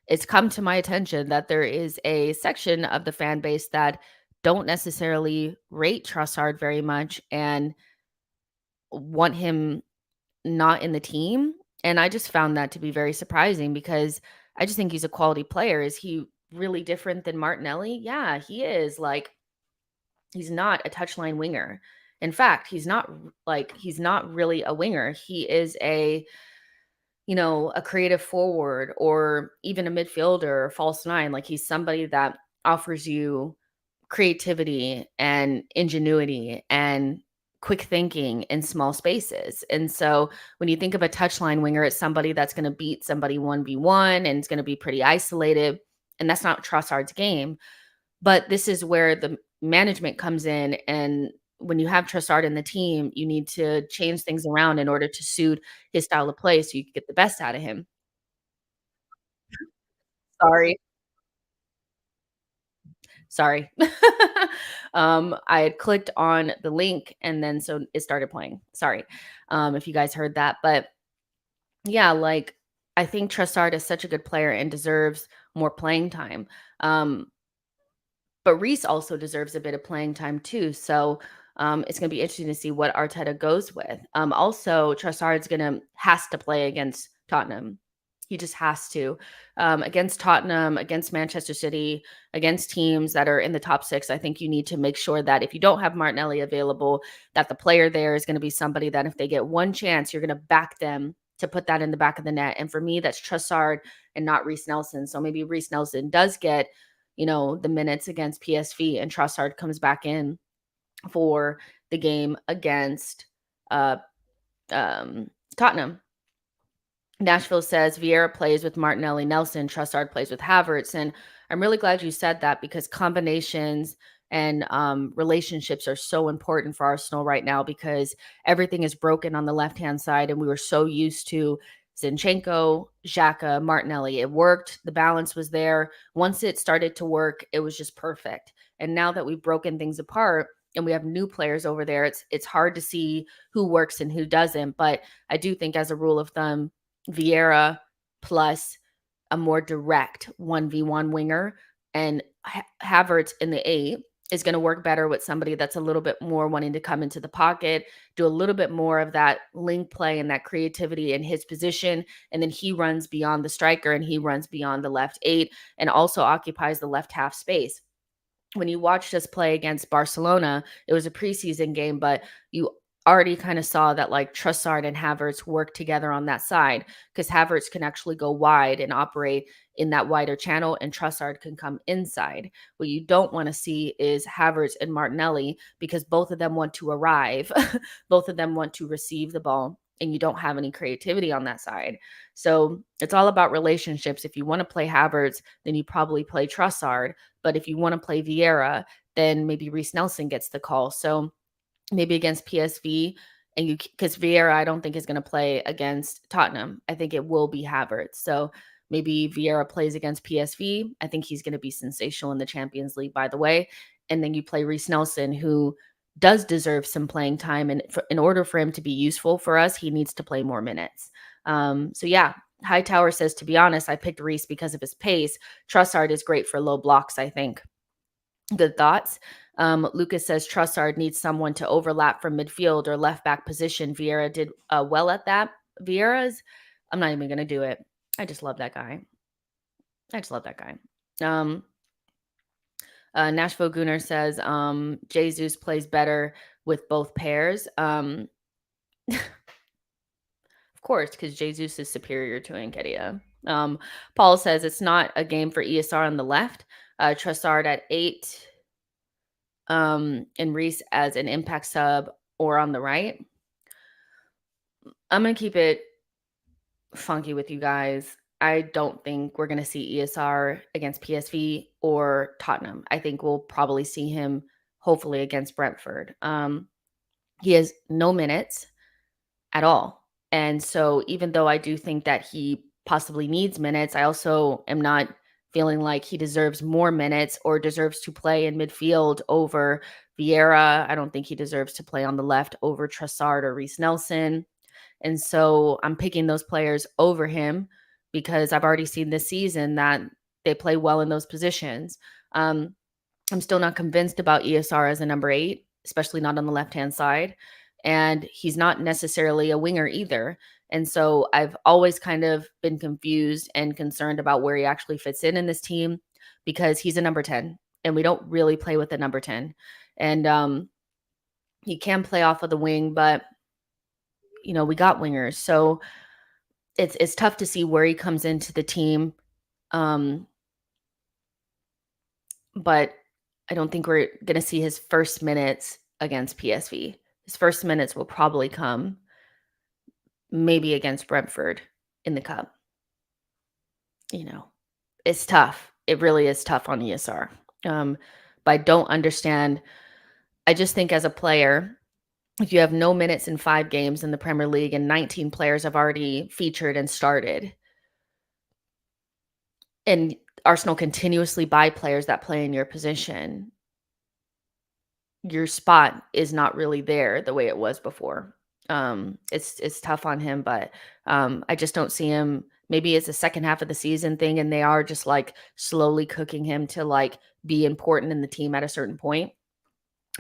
it's come to my attention that there is a section of the fan base that don't necessarily rate Trossard very much and want him not in the team. And I just found that to be very surprising because I just think he's a quality player. Is he really different than Martinelli? Yeah, he is. Like, he's not a touchline winger. In fact, he's not really a winger. He is a creative forward or even a midfielder or false nine. Like, he's somebody that offers you creativity and ingenuity and quick thinking in small spaces. And so when you think of a touchline winger, it's somebody that's going to beat somebody 1v1 and it's going to be pretty isolated. And that's not Trossard's game. But this is where the management comes in. And when you have Trustard in the team, you need to change things around in order to suit his style of play so you can get the best out of him. Sorry. Sorry. I had clicked on the link and then so it started playing. Sorry. If you guys heard that. But yeah, like, I think Trustard is such a good player and deserves more playing time. Um, but Reese also deserves a bit of playing time too. So it's going to be interesting to see what Arteta goes with. Also, Trossard's has to play against Tottenham. He just has to, against Tottenham, against Manchester City, against teams that are in the top six. I think you need to make sure that if you don't have Martinelli available, that the player there is going to be somebody that if they get one chance, you're going to back them to put that in the back of the net. And for me, that's Trossard and not Reece Nelson. So maybe Reece Nelson does get, the minutes against PSV and Trossard comes back in for the game against uh, Tottenham. Nashville says Vieira plays with Martinelli, Nelson, Trustard plays with Havertz. And I'm really glad you said that because combinations and relationships are so important for Arsenal right now because everything is broken on the left-hand side. And we were so used to Zinchenko, Xhaka, Martinelli. It worked. The balance was there. Once it started to work, it was just perfect. And now that we've broken things apart and we have new players over there, it's hard to see who works and who doesn't. But I do think as a rule of thumb, Vieira plus a more direct 1v1 winger and Havertz in the 8 is going to work better with somebody that's a little bit more wanting to come into the pocket, do a little bit more of that link play and that creativity in his position. And then he runs beyond the striker and he runs beyond the left 8 and also occupies the left half space. When you watched us play against Barcelona, it was a preseason game, but you already kind of saw that like Trussard and Havertz work together on that side because Havertz can actually go wide and operate in that wider channel and Trussard can come inside. What you don't want to see is Havertz and Martinelli because both of them want to arrive. Both of them want to receive the ball and you don't have any creativity on that side. So it's all about relationships. If you want to play Havertz, then you probably play Trussard. But if you want to play Vieira, then maybe Reece Nelson gets the call. So maybe against PSV and because Vieira, I don't think is going to play against Tottenham. I think it will be Havertz. So maybe Vieira plays against PSV. I think he's going to be sensational in the Champions League, by the way. And then you play Reece Nelson, who does deserve some playing time. And in order for him to be useful for us, he needs to play more minutes. So yeah, Hightower says, to be honest, I picked Reece because of his pace. Trossard is great for low blocks, I think. Good thoughts. Lucas says Trossard needs someone to overlap from midfield or left back position. Vieira did well at that. I'm not even going to do it. I just love that guy. Nashville Gooner says Jesus plays better with both pairs. Of course, because Jesus is superior to Nketiah. Paul says it's not a game for ESR on the left. Trossard at 8. And Reece as an impact sub or on the right. I'm going to keep it funky with you guys. I don't think we're going to see ESR against PSV or Tottenham. I think we'll probably see him hopefully against Brentford. He has no minutes at all. And so even though I do think that he possibly needs minutes, I also am not feeling like he deserves more minutes or deserves to play in midfield over Vieira. I don't think he deserves to play on the left over Trossard or Reece Nelson. And so I'm picking those players over him because I've already seen this season that they play well in those positions. I'm still not convinced about ESR as a number 8, especially not on the left-hand side. And he's not necessarily a winger either. And so I've always kind of been confused and concerned about where he actually fits in this team because he's a number 10 and we don't really play with a number 10. And he can play off of the wing, but we got wingers. So it's tough to see where he comes into the team. But I don't think we're going to see his first minutes against PSV. His first minutes will probably come maybe against Brentford in the cup. It's tough. It really is tough on ESR. But I don't understand. I just think as a player, if you have no minutes in 5 games in the Premier League and 19 players have already featured and started, and Arsenal continuously buy players that play in your position, your spot is not really there the way it was before. It's tough on him, but I just don't see him. Maybe it's a second half of the season thing, and they are just like slowly cooking him to like be important in the team at a certain point.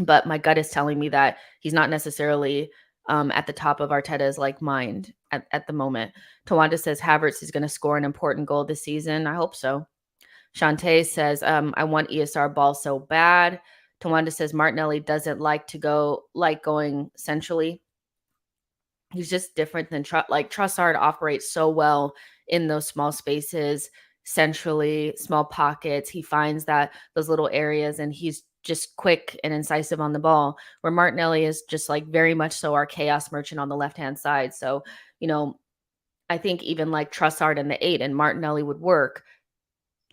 But my gut is telling me that he's not necessarily at the top of Arteta's like mind at the moment. Tawanda says Havertz is going to score an important goal this season. I hope so. Shantae says, I want ESR ball so bad. Tawanda says Martinelli doesn't like going centrally. He's just different than Trossard operates so well in those small spaces, centrally, small pockets. He finds those little areas and he's just quick and incisive on the ball, where Martinelli is just like very much so our chaos merchant on the left-hand side. So, I think even like Trussard and the 8 and Martinelli would work,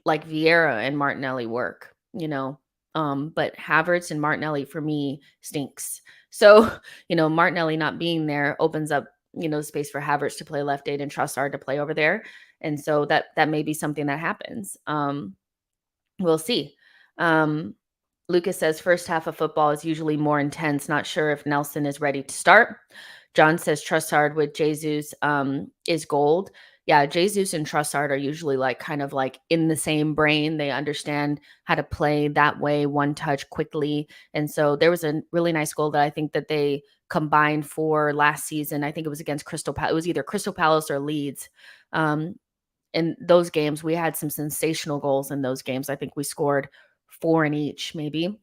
like Vieira and Martinelli work, but Havertz and Martinelli for me stinks. So, Martinelli not being there opens up, space for Havertz to play left 8 and Trossard to play over there. And so that may be something that happens. We'll see. Lucas says first half of football is usually more intense. Not sure if Nelson is ready to start. John says Trossard with Jesus is gold. Yeah, Jesus and Trossard are usually like kind of like in the same brain. They understand how to play that way, one touch quickly. And so there was a really nice goal that I think that they combined for last season. I think it was against Crystal Palace. It was either Crystal Palace or Leeds. In those games, we had some sensational goals in those games. I think we scored 4 in each, maybe.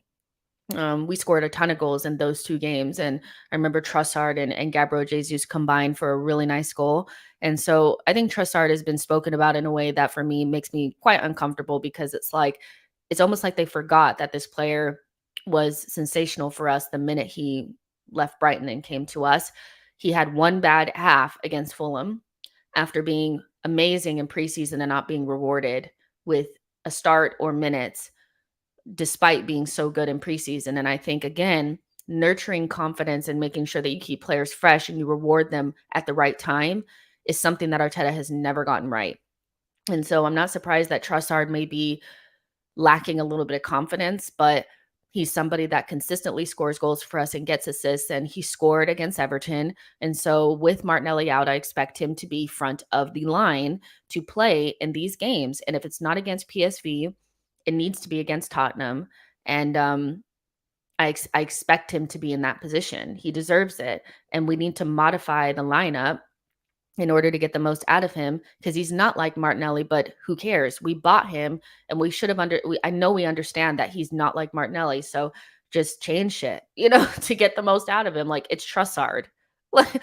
We scored a ton of goals in those 2 games. And I remember Trossard and Gabriel Jesus combined for a really nice goal. And so I think Trossard has been spoken about in a way that for me makes me quite uncomfortable, because it's almost like they forgot that this player was sensational for us the minute he left Brighton and came to us. He had 1 bad half against Fulham after being amazing in preseason and not being rewarded with a start or minutes, despite being so good in preseason. And I think, again, nurturing confidence and making sure that you keep players fresh and you reward them at the right time is something that Arteta has never gotten right. And so I'm not surprised that Trossard may be lacking a little bit of confidence, but He's somebody that consistently scores goals for us and gets assists, and he scored against Everton. And so with Martinelli out, I expect him to be front of the line to play in these games. And if it's not against PSV, it needs to be against Tottenham. And I expect him to be in that position. He deserves it. And we need to modify the lineup in order to get the most out of him, because he's not like Martinelli, but who cares? We bought him, and we should have I know we understand that he's not like Martinelli, so just change shit, to get the most out of him. Like, it's Trussard. Like,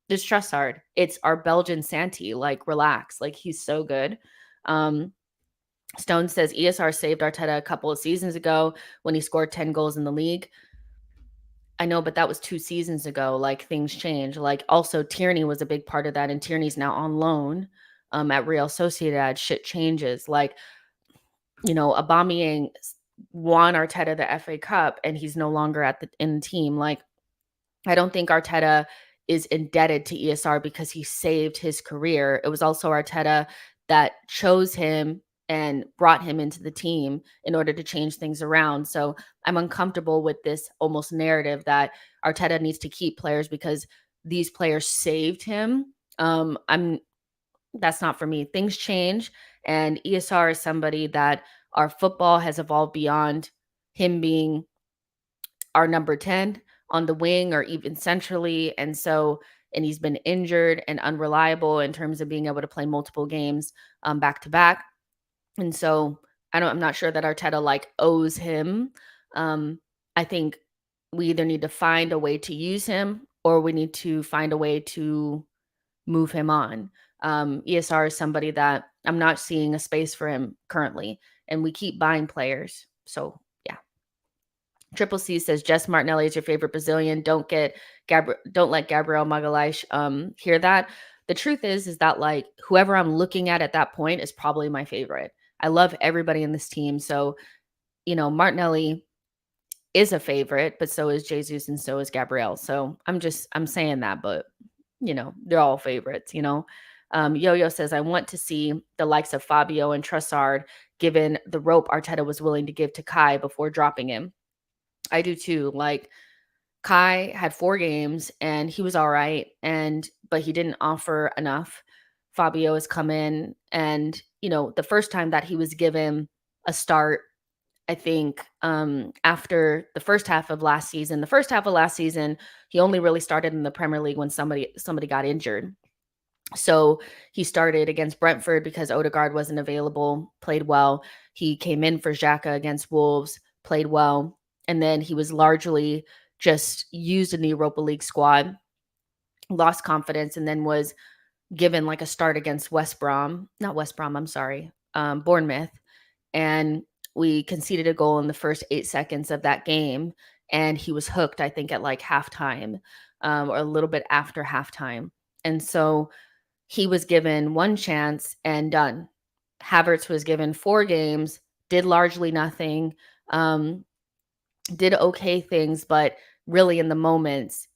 it's Trussard. It's our Belgian Santi. Like, relax. Like, he's so good. Stone says ESR saved Arteta a couple of seasons ago when he scored 10 goals in the league. I know, but that was 2 seasons ago. Like, things change. Like, also Tierney was a big part of that, and Tierney's now on loan at Real Sociedad. Shit changes. Like, Aubameyang won Arteta the FA Cup, and he's no longer in the team. Like, I don't think Arteta is indebted to ESR because he saved his career. It was also Arteta that chose him and brought him into the team in order to change things around. So I'm uncomfortable with this almost narrative that Arteta needs to keep players because these players saved him. That's not for me. Things change, and ESR is somebody that our football has evolved beyond him being our number 10 on the wing or even centrally. And he's been injured and unreliable in terms of being able to play multiple games back to back. And so I'm not sure that Arteta owes him. I think we either need to find a way to use him or we need to find a way to move him on. ESR is somebody that I'm not seeing a space for him currently, and we keep buying players. So yeah. Triple C says Jess Martinelli is your favorite Brazilian. Don't let Gabriel Magalhaes hear that. The truth is that whoever I'm looking at that point is probably my favorite. I love everybody in this team. So, Martinelli is a favorite, but so is Jesus and so is Gabriel. So I'm saying that, but they're all favorites, Yo-Yo says, I want to see the likes of Fabio and Trossard given the rope Arteta was willing to give to Kai before dropping him. I do too. Like, Kai had 4 games and he was all right, but he didn't offer enough. Fabio has come in and, the first time that he was given a start, I think after the first half of last season, he only really started in the Premier League when somebody got injured. So he started against Brentford because Odegaard wasn't available, played well. He came in for Xhaka against Wolves, played well. And then he was largely just used in the Europa League squad, lost confidence, and then was given a start against Bournemouth. And we conceded a goal in the first 8 seconds of that game. And he was hooked, I think, at halftime or a little bit after halftime. And so he was given 1 chance and done. Havertz was given 4 games, did largely nothing, did okay things, but really in the moments,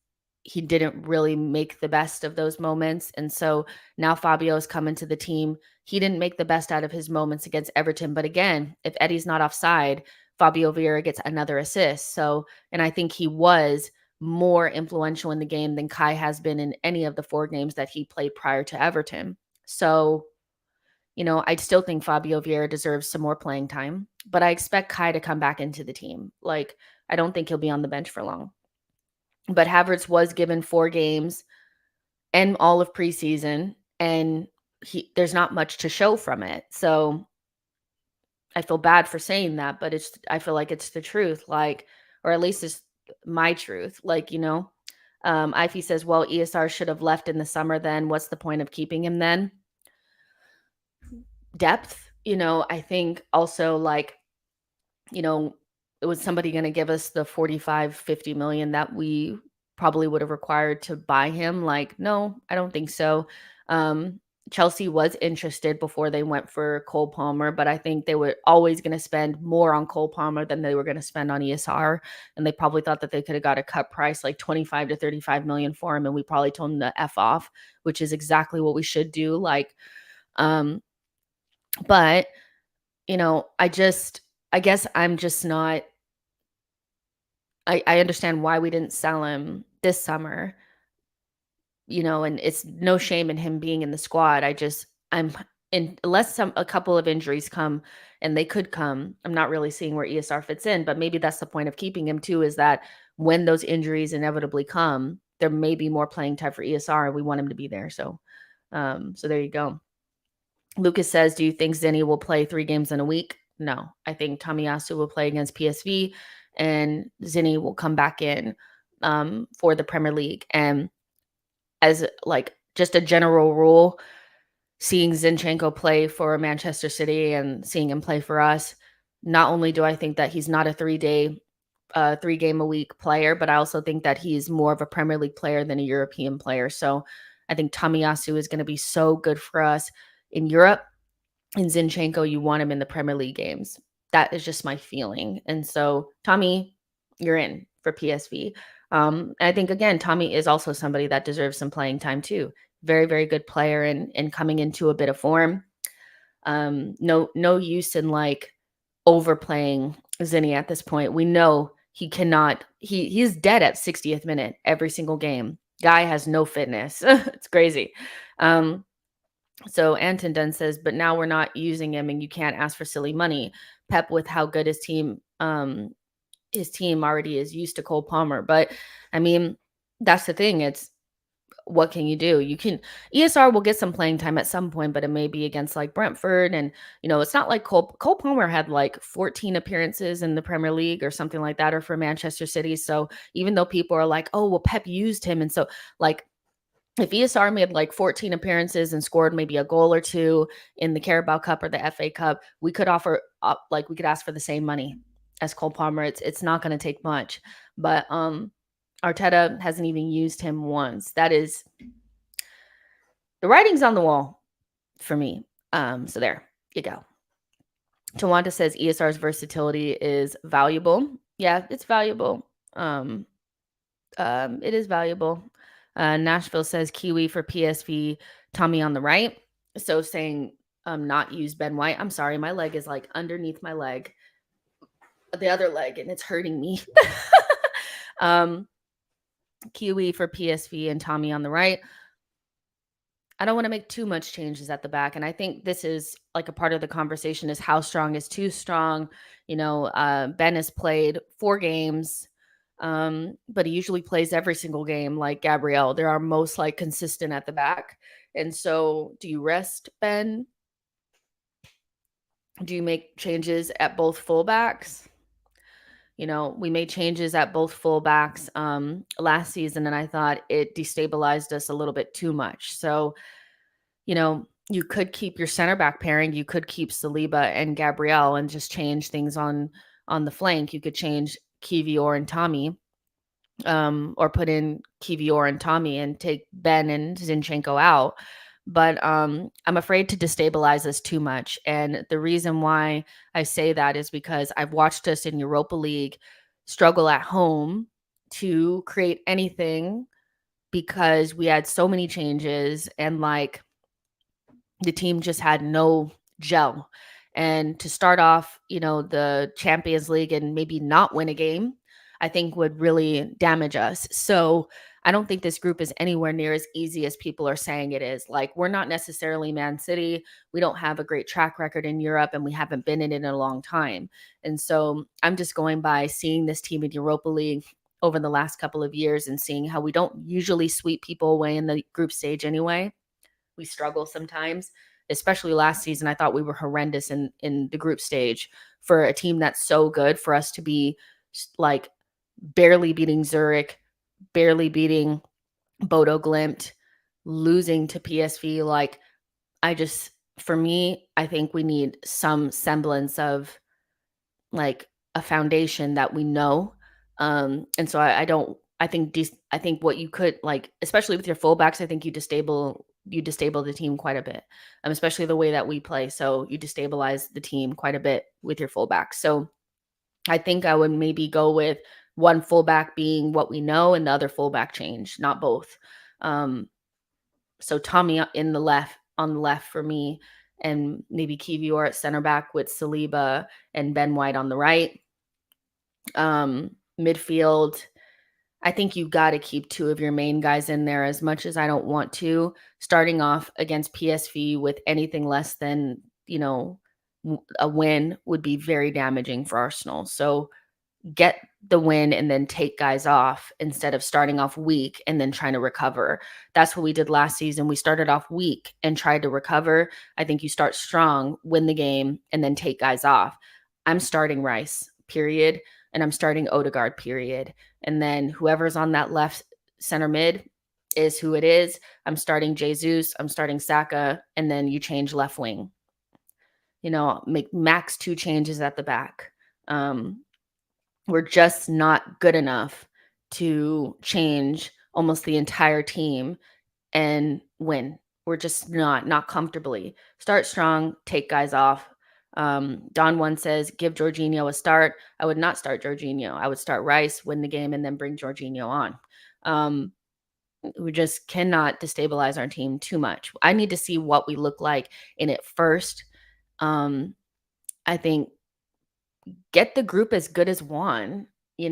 he didn't really make the best of those moments. And so now Fabio has come into the team. He didn't make the best out of his moments against Everton. But again, if Eddie's not offside, Fabio Vieira gets another assist. And I think he was more influential in the game than Kai has been in any of the 4 games that he played prior to Everton. So, I still think Fabio Vieira deserves some more playing time, but I expect Kai to come back into the team. I don't think he'll be on the bench for long. But Havertz was given 4 games and all of preseason, and there's not much to show from it. So I feel bad for saying that, but I feel like it's the truth, or at least it's my truth. Ify says, well, ESR should have left in the summer then. What's the point of keeping him then? Depth, I think also was somebody going to give us the 45-50 million that we probably would have required to buy him? No, I don't think so. Chelsea was interested before they went for Cole Palmer, but I think they were always going to spend more on Cole Palmer than they were going to spend on ESR. And they probably thought that they could have got a cut price 25 to 35 million for him. And we probably told him to F off, which is exactly what we should do. But, I guess I'm just not I understand why we didn't sell him this summer, and it's no shame in him being in the squad. I'm in unless a couple of injuries come, and they could come. I'm not really seeing where ESR fits in, but maybe that's the point of keeping him too, is that when those injuries inevitably come, there may be more playing time for ESR and we want him to be there. So there you go. Lucas says, do you think Zinni will play 3 games in a week? No. I think Tomiyasu will play against PSV and Zinni will come back in for the Premier League. And as like just a general rule, seeing Zinchenko play for Manchester City and seeing him play for us, not only do I think that he's not a 3-game a week player, but I also think that he's more of a Premier League player than a European player. So I think Tomiyasu is going to be so good for us in Europe. And Zinchenko, you want him in the Premier League games. That is just my feeling. And so, Tommy, you're in for PSV. I think, again, Tommy is also somebody that deserves some playing time too. Very, very good player and coming into a bit of form. No use in like overplaying Zinni at this point. We know he cannot. He's dead at 60th minute every single game. Guy has no fitness. It's crazy. So Anton Dunn says, but now we're not using him and you can't ask for silly money. Pep, with how good his team already is used to Cole Palmer. But I mean, that's the thing. It's what can you do? ESR will get some playing time at some point, but it may be against like Brentford. And, it's not like Cole Palmer had like 14 appearances in the Premier League or something like that, or for Manchester City. So even though people are like, oh, well, Pep used him. And so like, if ESR made like 14 appearances and scored maybe a goal or two in the Carabao Cup or the FA Cup, we could offer up, like we could ask for the same money as Cole Palmer. It's not going to take much, but Arteta hasn't even used him once. That is, the writing's on the wall for me. So there you go. Tawanda says ESR's versatility is valuable. Yeah, it's valuable. It is valuable. Nashville says Kiwi for PSV, Tommy on the right. So saying not use Ben White. I'm sorry, my leg is like underneath my leg, the other leg, and it's hurting me. Kiwi for PSV and Tommy on the right. I don't want to make too much changes at the back. And I think this is like a part of the conversation, is how strong is too strong. Ben has played 4 games. But he usually plays every single game like Gabriel. They are most like consistent at the back. And so do you rest Ben? Do you make changes at both fullbacks? We made changes at both fullbacks last season, and I thought it destabilized us a little bit too much. So, you could keep your center back pairing. You could keep Saliba and Gabriel and just change things on the flank. You could change Kiwior and Tommy. Or put in Kiwior and Tommy and take Ben and Zinchenko out. But I'm afraid to destabilize us too much. And the reason why I say that is because I've watched us in Europa League struggle at home to create anything, because we had so many changes and like the team just had no gel. And to start off, the Champions League and maybe not win a game, I think would really damage us. So I don't think this group is anywhere near as easy as people are saying it is. Like, we're not necessarily Man City. We don't have a great track record in Europe, and we haven't been in it in a long time. And so I'm just going by seeing this team in Europa League over the last couple of years and seeing how we don't usually sweep people away in the group stage anyway. We struggle sometimes, especially last season. I thought we were horrendous in the group stage for a team that's so good, for us to be like barely beating Zurich, barely beating Bodo Glimt, losing to PSV. Like, for me, I think we need some semblance of like a foundation that we know. And so I think what you could, like, especially with your fullbacks, I think you destabilize the team quite a bit, especially the way that we play. So you destabilize the team quite a bit with your fullbacks. So I think I would maybe go with one fullback being what we know and the other fullback change, not both. So Tommy on the left for me, and maybe Kiwior at center back with Saliba and Ben White on the right. Midfield, I think you got to keep two of your main guys in there as much as I don't want to. Starting off against PSV with anything less than, a win would be very damaging for Arsenal. So get the win and then take guys off instead of starting off weak and then trying to recover. That's what we did last season. We started off weak and tried to recover. I think you start strong, win the game, and then take guys off. I'm starting Rice, period. And I'm starting Odegaard, period. And then whoever's on that left center mid is who it is. I'm starting Jesus. I'm starting Saka. And then you change left wing. Make max 2 changes at the back. We're just not good enough to change almost the entire team and win. We're just not comfortably. Start strong, take guys off. Don One says, give Jorginho a start. I would not start Jorginho. I would start Rice, win the game, and then bring Jorginho on. We just cannot destabilize our team too much. I need to see what we look like in it first. I think get the group as good as one, we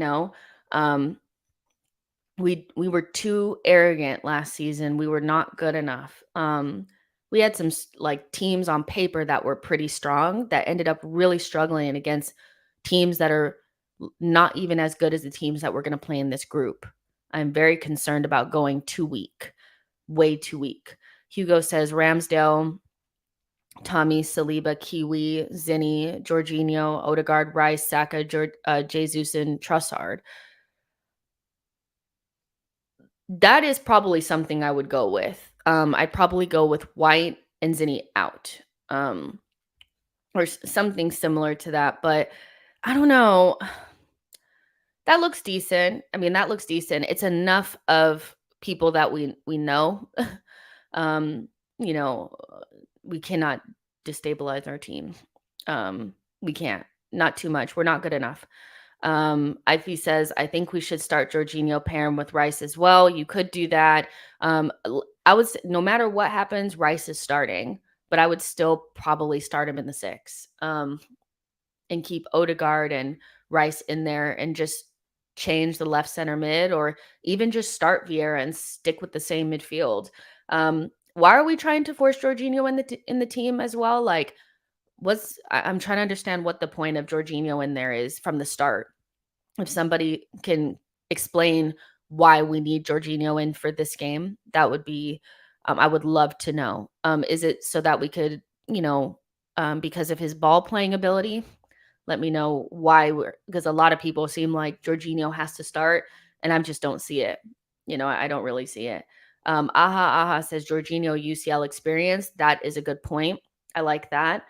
were too arrogant last season. We were not good enough. We had some teams on paper that were pretty strong that ended up really struggling against teams that are not even as good as the teams that we're going to play in this group. I'm very concerned about going too weak, way too weak. Hugo says Ramsdale, Tommy, Saliba, Kiwi, Zinni, Jorginho, Odegaard, Rice, Saka, Jesus, and Trustard. That is probably something I would go with. I'd probably go with White and Zinni out, or something similar to that. But I don't know. That looks decent. I mean, that looks decent. It's enough of people that we know. We cannot destabilize our team. We can't. Not too much. We're not good enough. Ivy says, I think we should start Jorginho pairing with Rice as well. You could do that. I would say, no matter what happens, Rice is starting, but I would still probably start him in the 6, and keep Odegaard and Rice in there and just change the left center mid, or even just start Vieira and stick with the same midfield. Why are we trying to force Jorginho in the team as well? Like, I'm trying to understand what the point of Jorginho in there is from the start. If somebody can explain why we need Jorginho in for this game, that would be, I would love to know. Is it so that we could, because of his ball playing ability? Let me know why because a lot of people seem like Jorginho has to start, and I just don't see it. I don't really see it. Aha says Jorginho UCL experience. That is a good point. I like that.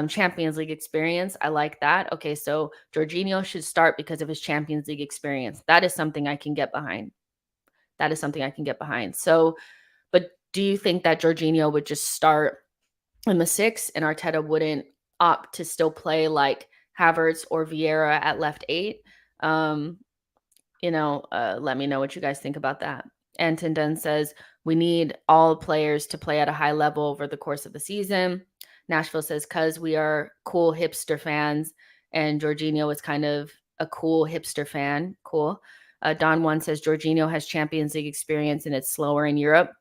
Champions League experience. I like that. Okay, so Jorginho should start because of his Champions League experience. That is something I can get behind. So, but do you think that Jorginho would just start in the 6 and Arteta wouldn't opt to still play like Havertz or Vieira at left 8? Let me know what you guys think about that. Anton Dunn says, we need all players to play at a high level over the course of the season. Nashville says, because we are cool hipster fans, and Jorginho is kind of a cool hipster fan. Cool. Don One says, Jorginho has Champions League experience and it's slower in Europe.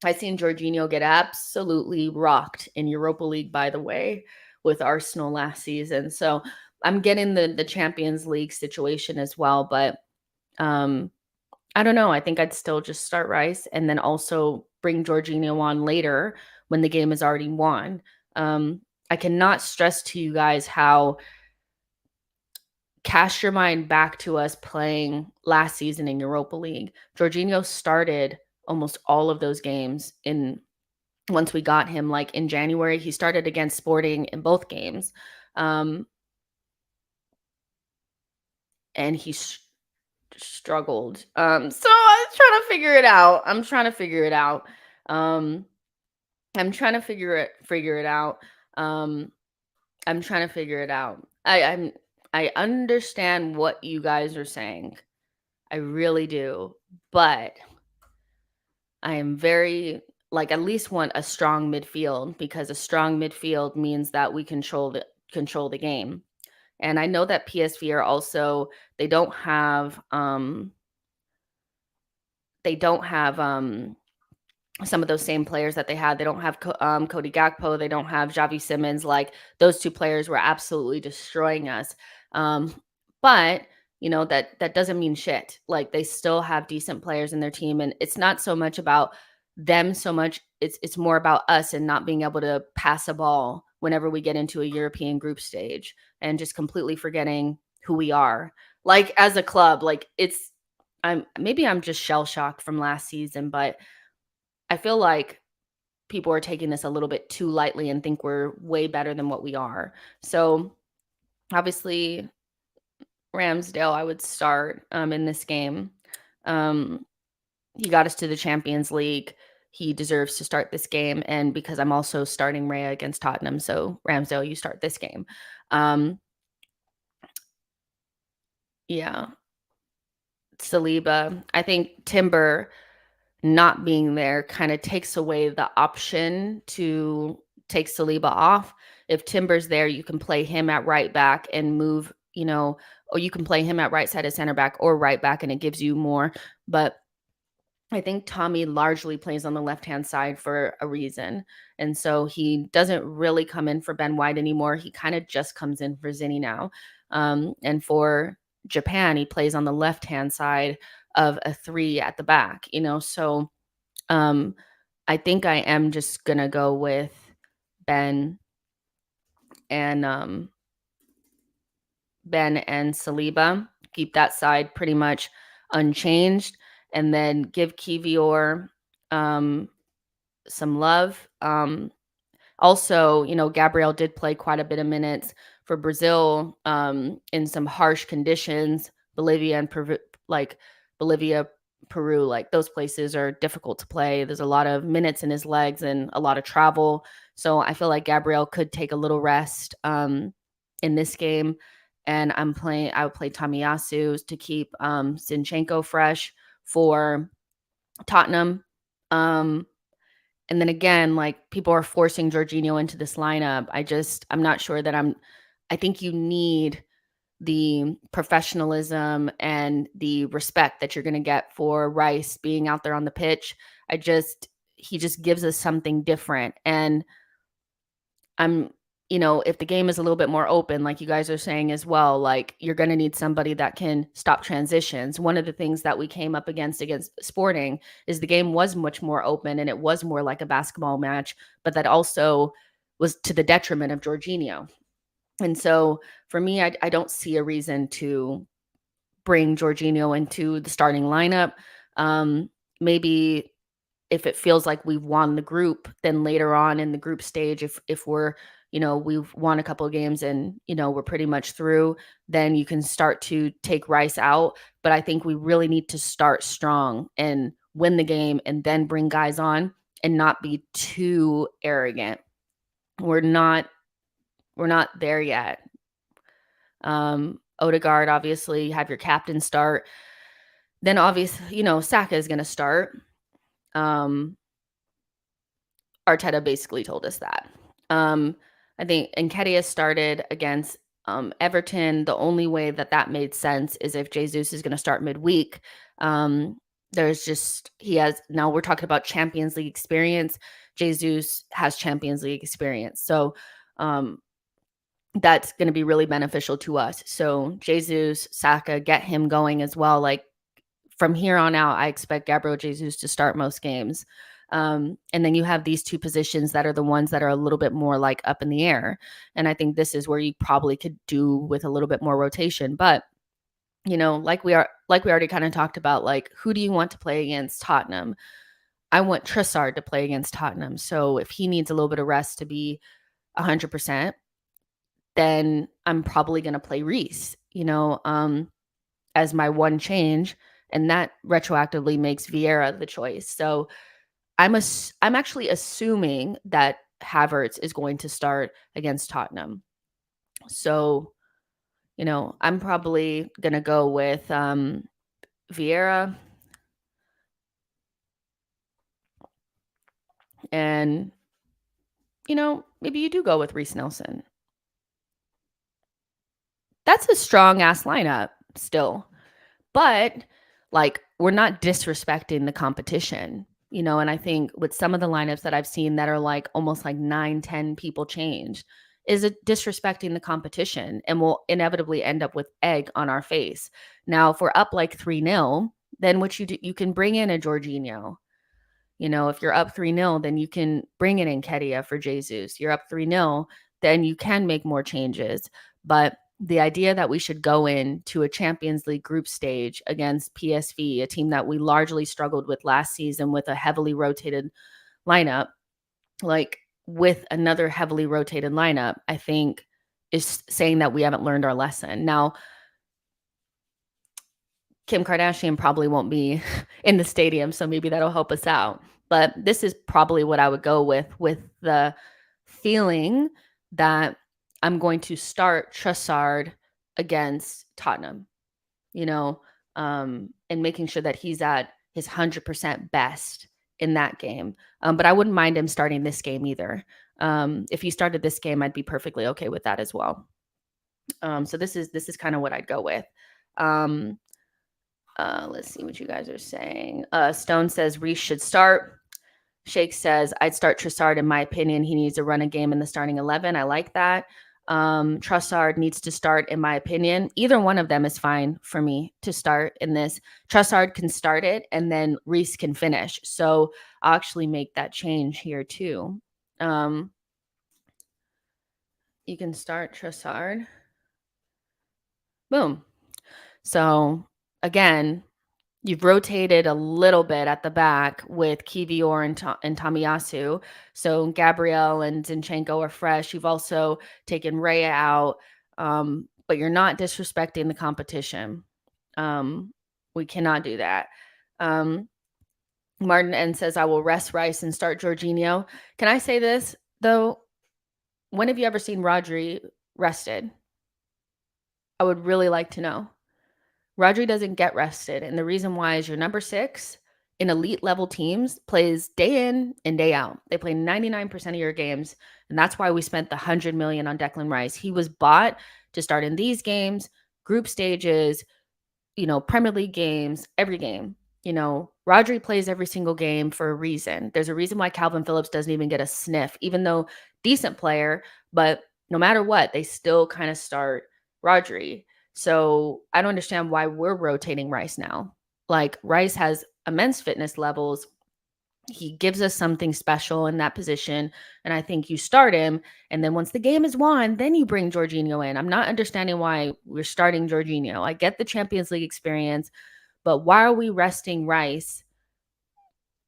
I've seen Jorginho get absolutely rocked in Europa League, by the way, with Arsenal last season. So I'm getting the Champions League situation as well. But I don't know. I think I'd still just start Rice and then also bring Jorginho on later when the game is already won. I cannot stress to you guys how cast your mind back to us playing last season in Europa League. Jorginho started almost all of those games once we got him, like in January. He started against Sporting in both games. And he struggled. So I'm trying to figure it out. I'm trying to figure it out. I'm trying to figure it out. I understand what you guys are saying. I really do. But I am very, at least want a strong midfield, because a strong midfield means that we control the game. And I know that PSV are also they don't have they don't have some of those same players that they had. They don't have Cody Gakpo. They don't have Javi Simmons. Like those two players were absolutely destroying us. Um, but that doesn't mean shit. Like they still have decent players in their team, and it's not so much about them so much. It's more about us and not being able to pass a ball whenever we get into a European group stage and just completely forgetting who we are. Like as a club, like I'm just shell shocked from last season, but I feel like people are taking this a little bit too lightly and think we're way better than what we are. So obviously, Ramsdale, I would start in this game. Um, he got us to the Champions League. He deserves to start this game. And because I'm also starting Raya against Tottenham, so Ramsdale, you start this game. Um, yeah, Saliba. I think Timber not being there kind of takes away the option to take Saliba off. If Timber's there, you can play him at right back and move, or you can play him at right side of center back or right back, and it gives you more. But I think Tommy largely plays on the left-hand side for a reason. And so he doesn't really come in for Ben White anymore. He kind of just comes in for Zinni now. And for Japan, he plays on the left-hand side of a three at the back, So um, I think I am just going to go with Ben and Saliba. Keep that side pretty much unchanged, and then give Kivior some love. Also, Gabriel did play quite a bit of minutes for Brazil in some harsh conditions. Bolivia and Peru, like those places are difficult to play. There's a lot of minutes in his legs and a lot of travel. So I feel like Gabriel could take a little rest in this game. And I would play Tomiyasu to keep Zinchenko fresh for Tottenham. And then again, like people are forcing Jorginho into this lineup. I'm not sure that I think you need the professionalism and the respect that you're going to get for Rice being out there on the pitch. He just gives us something different. And I'm, if the game is a little bit more open, like you guys are saying as well, like you're going to need somebody that can stop transitions. One of the things that we came up against Sporting is the game was much more open and it was more like a basketball match, but that also was to the detriment of Jorginho. And so for me, I don't see a reason to bring Jorginho into the starting lineup. Maybe if it feels like we've won the group, then later on in the group stage, if we're, we've won a couple of games and, we're pretty much through, then you can start to take Rice out. But I think we really need to start strong and win the game and then bring guys on and not be too arrogant. We're not there yet. Odegaard, obviously, have your captain start. Then obviously, Saka is going to start. Arteta basically told us that. I think Nketiah started against Everton. The only way that made sense is if Jesus is going to start midweek. Now we're talking about Champions League experience. Jesus has Champions League experience. So that's going to be really beneficial to us. So Jesus, Saka, get him going as well. Like from here on out, I expect Gabriel Jesus to start most games. And then you have these two positions that are the ones that are a little bit more like up in the air. And I think this is where you probably could do with a little bit more rotation. But, like we already kind of talked about, like, who do you want to play against Tottenham? I want Trustard to play against Tottenham. So if he needs a little bit of rest to be 100%, then I'm probably going to play Reese, as my one change. And that retroactively makes Vieira the choice. So I'm actually assuming that Havertz is going to start against Tottenham. So, I'm probably going to go with Vieira. And, maybe you do go with Reece Nelson. that's a strong ass lineup still. But like, we're not disrespecting the competition, and I think with some of the lineups that I've seen that are like almost like 9, 10 people changed, is it disrespecting the competition and will inevitably end up with egg on our face. Now, if we're up like 3-0, then what you do, you can bring in a Jorginho. If you're up 3-0, then you can bring in Nketiah for Jesus. You're up 3-0, then you can make more changes. But the idea that we should go into a Champions League group stage against PSV, a team that we largely struggled with last season with a heavily rotated lineup, like with another heavily rotated lineup, I think is saying that we haven't learned our lesson. Now, Kim Kardashian probably won't be in the stadium, so maybe that'll help us out. But this is probably what I would go with the feeling that I'm going to start Trossard against Tottenham, and making sure that he's at his 100% best in that game. But I wouldn't mind him starting this game either. If he started this game, I'd be perfectly okay with that as well. So this is kind of what I'd go with. Let's see what you guys are saying. Stone says Reece should start. Shake says I'd start Trossard. In my opinion, he needs to run a game in the starting 11. I like that. Trossard needs to start, in my opinion. Either one of them is fine for me to start in this. Trossard can start it, and then Reece can finish. So I'll actually make that change here too. You can start Trossard. Boom. So again, you've rotated a little bit at the back with Kivior and Tomiyasu. So Gabriel and Zinchenko are fresh. You've also taken Raya out, but you're not disrespecting the competition. We cannot do that. Martin N says, I will rest Rice and start Jorginho. Can I say this, though? When have you ever seen Rodri rested? I would really like to know. Rodri doesn't get rested. And the reason why is your number 6 in elite level teams plays day in and day out. They play 99% of your games. And that's why we spent the $100 million on Declan Rice. He was bought to start in these games, group stages, Premier League games, every game. Rodri plays every single game for a reason. There's a reason why Calvin Phillips doesn't even get a sniff, even though decent player, but no matter what, they still kind of start Rodri. So I don't understand why we're rotating Rice now. Like, Rice has immense fitness levels. He gives us something special in that position. And I think you start him. And then once the game is won, then you bring Jorginho in. I'm not understanding why we're starting Jorginho. I get the Champions League experience, but why are we resting Rice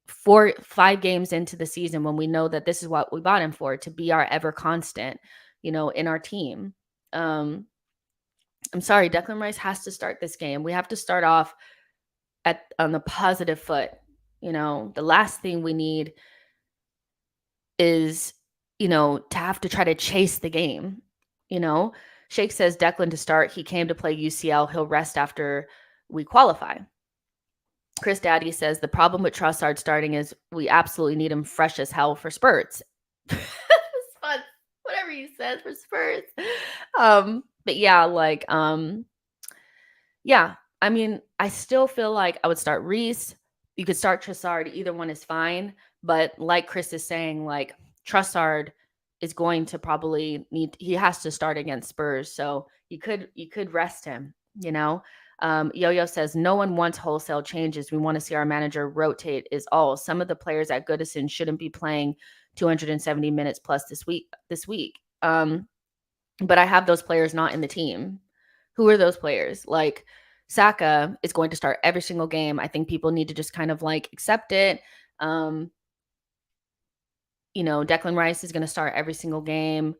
5 games into the season when we know that this is what we bought him for, to be our ever constant, in our team? I'm sorry, Declan Rice has to start this game. We have to start off on the positive foot. The last thing we need is, to have to try to chase the game. Shake says Declan to start. He came to play UCL. He'll rest after we qualify. Chris Daddy says the problem with Trossard starting is we absolutely need him fresh as hell for Spurs. It's fun. Whatever you said for Spurs. But yeah, yeah, I mean, I still feel like I would start Reece. You could start Trossard. Either one is fine. But like Chris is saying, like, Trossard is going to probably he has to start against Spurs. So you could rest him, Yo-Yo says, no one wants wholesale changes. We want to see our manager rotate is all. Some of the players at Goodison shouldn't be playing 270 minutes plus this week. But I have those players not in the team. Who are those players? Like, Saka is going to start every single game. I think people need to just kind of accept it. Declan Rice is going to start every single game.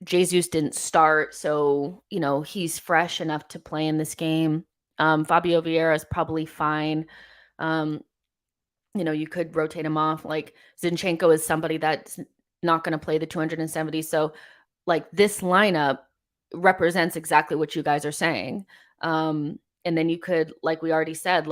Jesus didn't start, so, he's fresh enough to play in this game. Fabio Vieira is probably fine. You could rotate him off. Like, Zinchenko is somebody that's not going to play the 270. So, this lineup represents exactly what you guys are saying. And then you could, like we already said,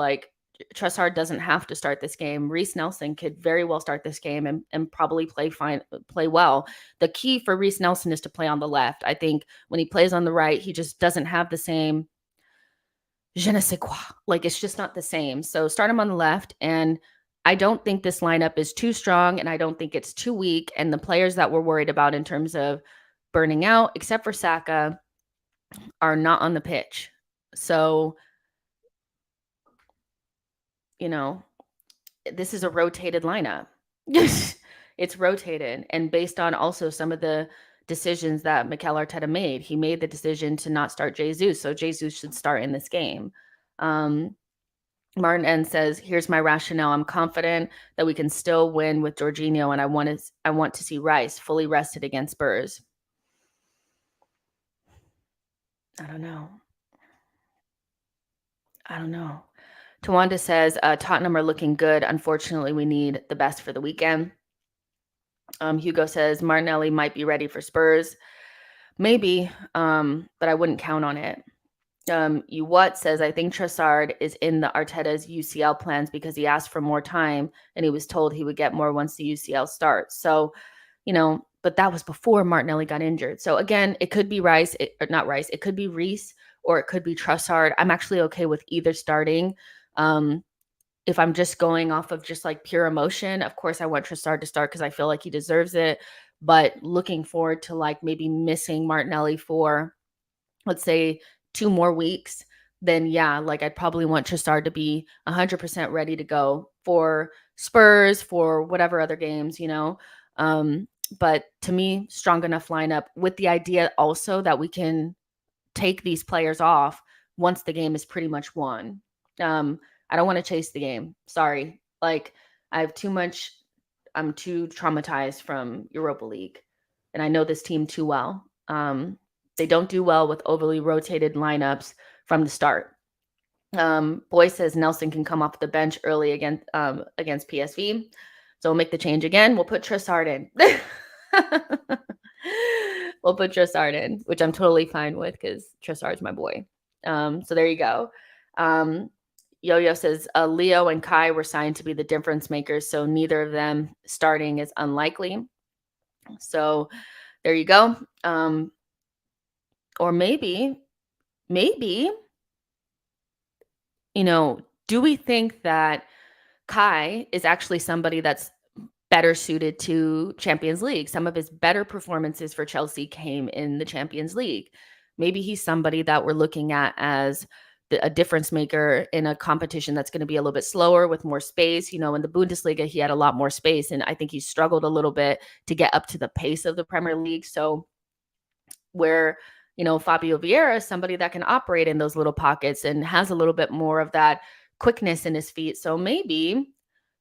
Trossard doesn't have to start this game. Reiss Nelson could very well start this game and probably play well. The key for Reiss Nelson is to play on the left. I think when he plays on the right, he just doesn't have the same je ne sais quoi. Like, it's just not the same. So start him on the left. And I don't think this lineup is too strong, and I don't think it's too weak. And the players that we're worried about in terms of burning out, except for Saka, are not on the pitch. So, this is a rotated lineup. It's rotated. And based on also some of the decisions that Mikel Arteta made, he made the decision to not start Jesus. So Jesus should start in this game. Martin N says, here's my rationale. I'm confident that we can still win with Jorginho, and I want to see Rice fully rested against Spurs. I don't know. Tawanda says, Tottenham are looking good. Unfortunately, we need the best for the weekend. Hugo says, Martinelli might be ready for Spurs. Maybe, but I wouldn't count on it. What says, I think Trossard is in the Arteta's UCL plans because he asked for more time and he was told he would get more once the UCL starts. So, but that was before Martinelli got injured. So again, it could be it could be Reiss, or it could be Trossard. I'm actually okay with either starting. If I'm just going off of just like pure emotion, of course I want Trossard to start because I feel like he deserves it. But looking forward to like maybe missing Martinelli for, let's say, 2 more weeks, then yeah, like I'd probably want Trossard to be 100% ready to go for Spurs, for whatever other games, But to me, strong enough lineup with the idea also that we can take these players off once the game is pretty much won. I don't want to chase the game. Sorry. Like, I'm too traumatized from Europa League, and I know this team too well. They don't do well with overly rotated lineups from the start. Boy says Nelson can come off the bench early against PSV. So we'll make the change again. We'll put Trossard in. We'll put Trossard in, which I'm totally fine with because Trossard's my boy. So there you go. Yo-Yo says Leo and Kai were signed to be the difference makers, so neither of them starting is unlikely. So there you go. Or maybe, do we think that Kai is actually somebody that's better suited to Champions League? Some of his better performances for Chelsea came in the Champions League. Maybe he's somebody that we're looking at as a difference maker in a competition that's going to be a little bit slower with more space. In the Bundesliga, he had a lot more space, and I think he struggled a little bit to get up to the pace of the Premier League. So where Fabio Vieira is somebody that can operate in those little pockets and has a little bit more of that quickness in his feet. So maybe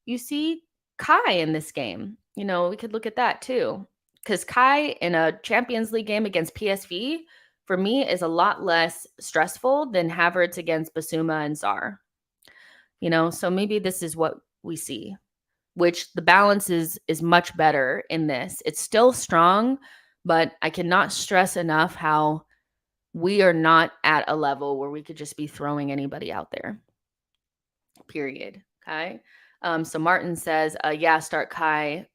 you see Kai in this game. We could look at that too. Because Kai in a Champions League game against PSV, for me, is a lot less stressful than Havertz against Basuma and Sarr. So maybe this is what we see, which the balance is much better in this. It's still strong, but I cannot stress enough how we are not at a level where we could just be throwing anybody out there. Period. Okay. So Martin says, yeah, start Kai.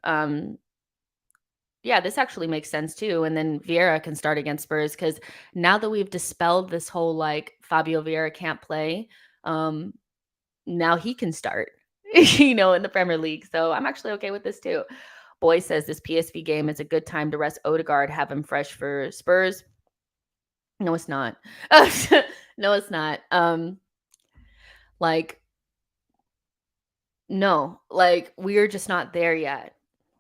Yeah, this actually makes sense too. And then Vieira can start against Spurs because now that we've dispelled this whole like Fabio Vieira can't play, now he can start, in the Premier League. So I'm actually okay with this too. Boy says this PSV game is a good time to rest Odegaard, have him fresh for Spurs. No, it's not. No, it's not. No, we're just not there yet.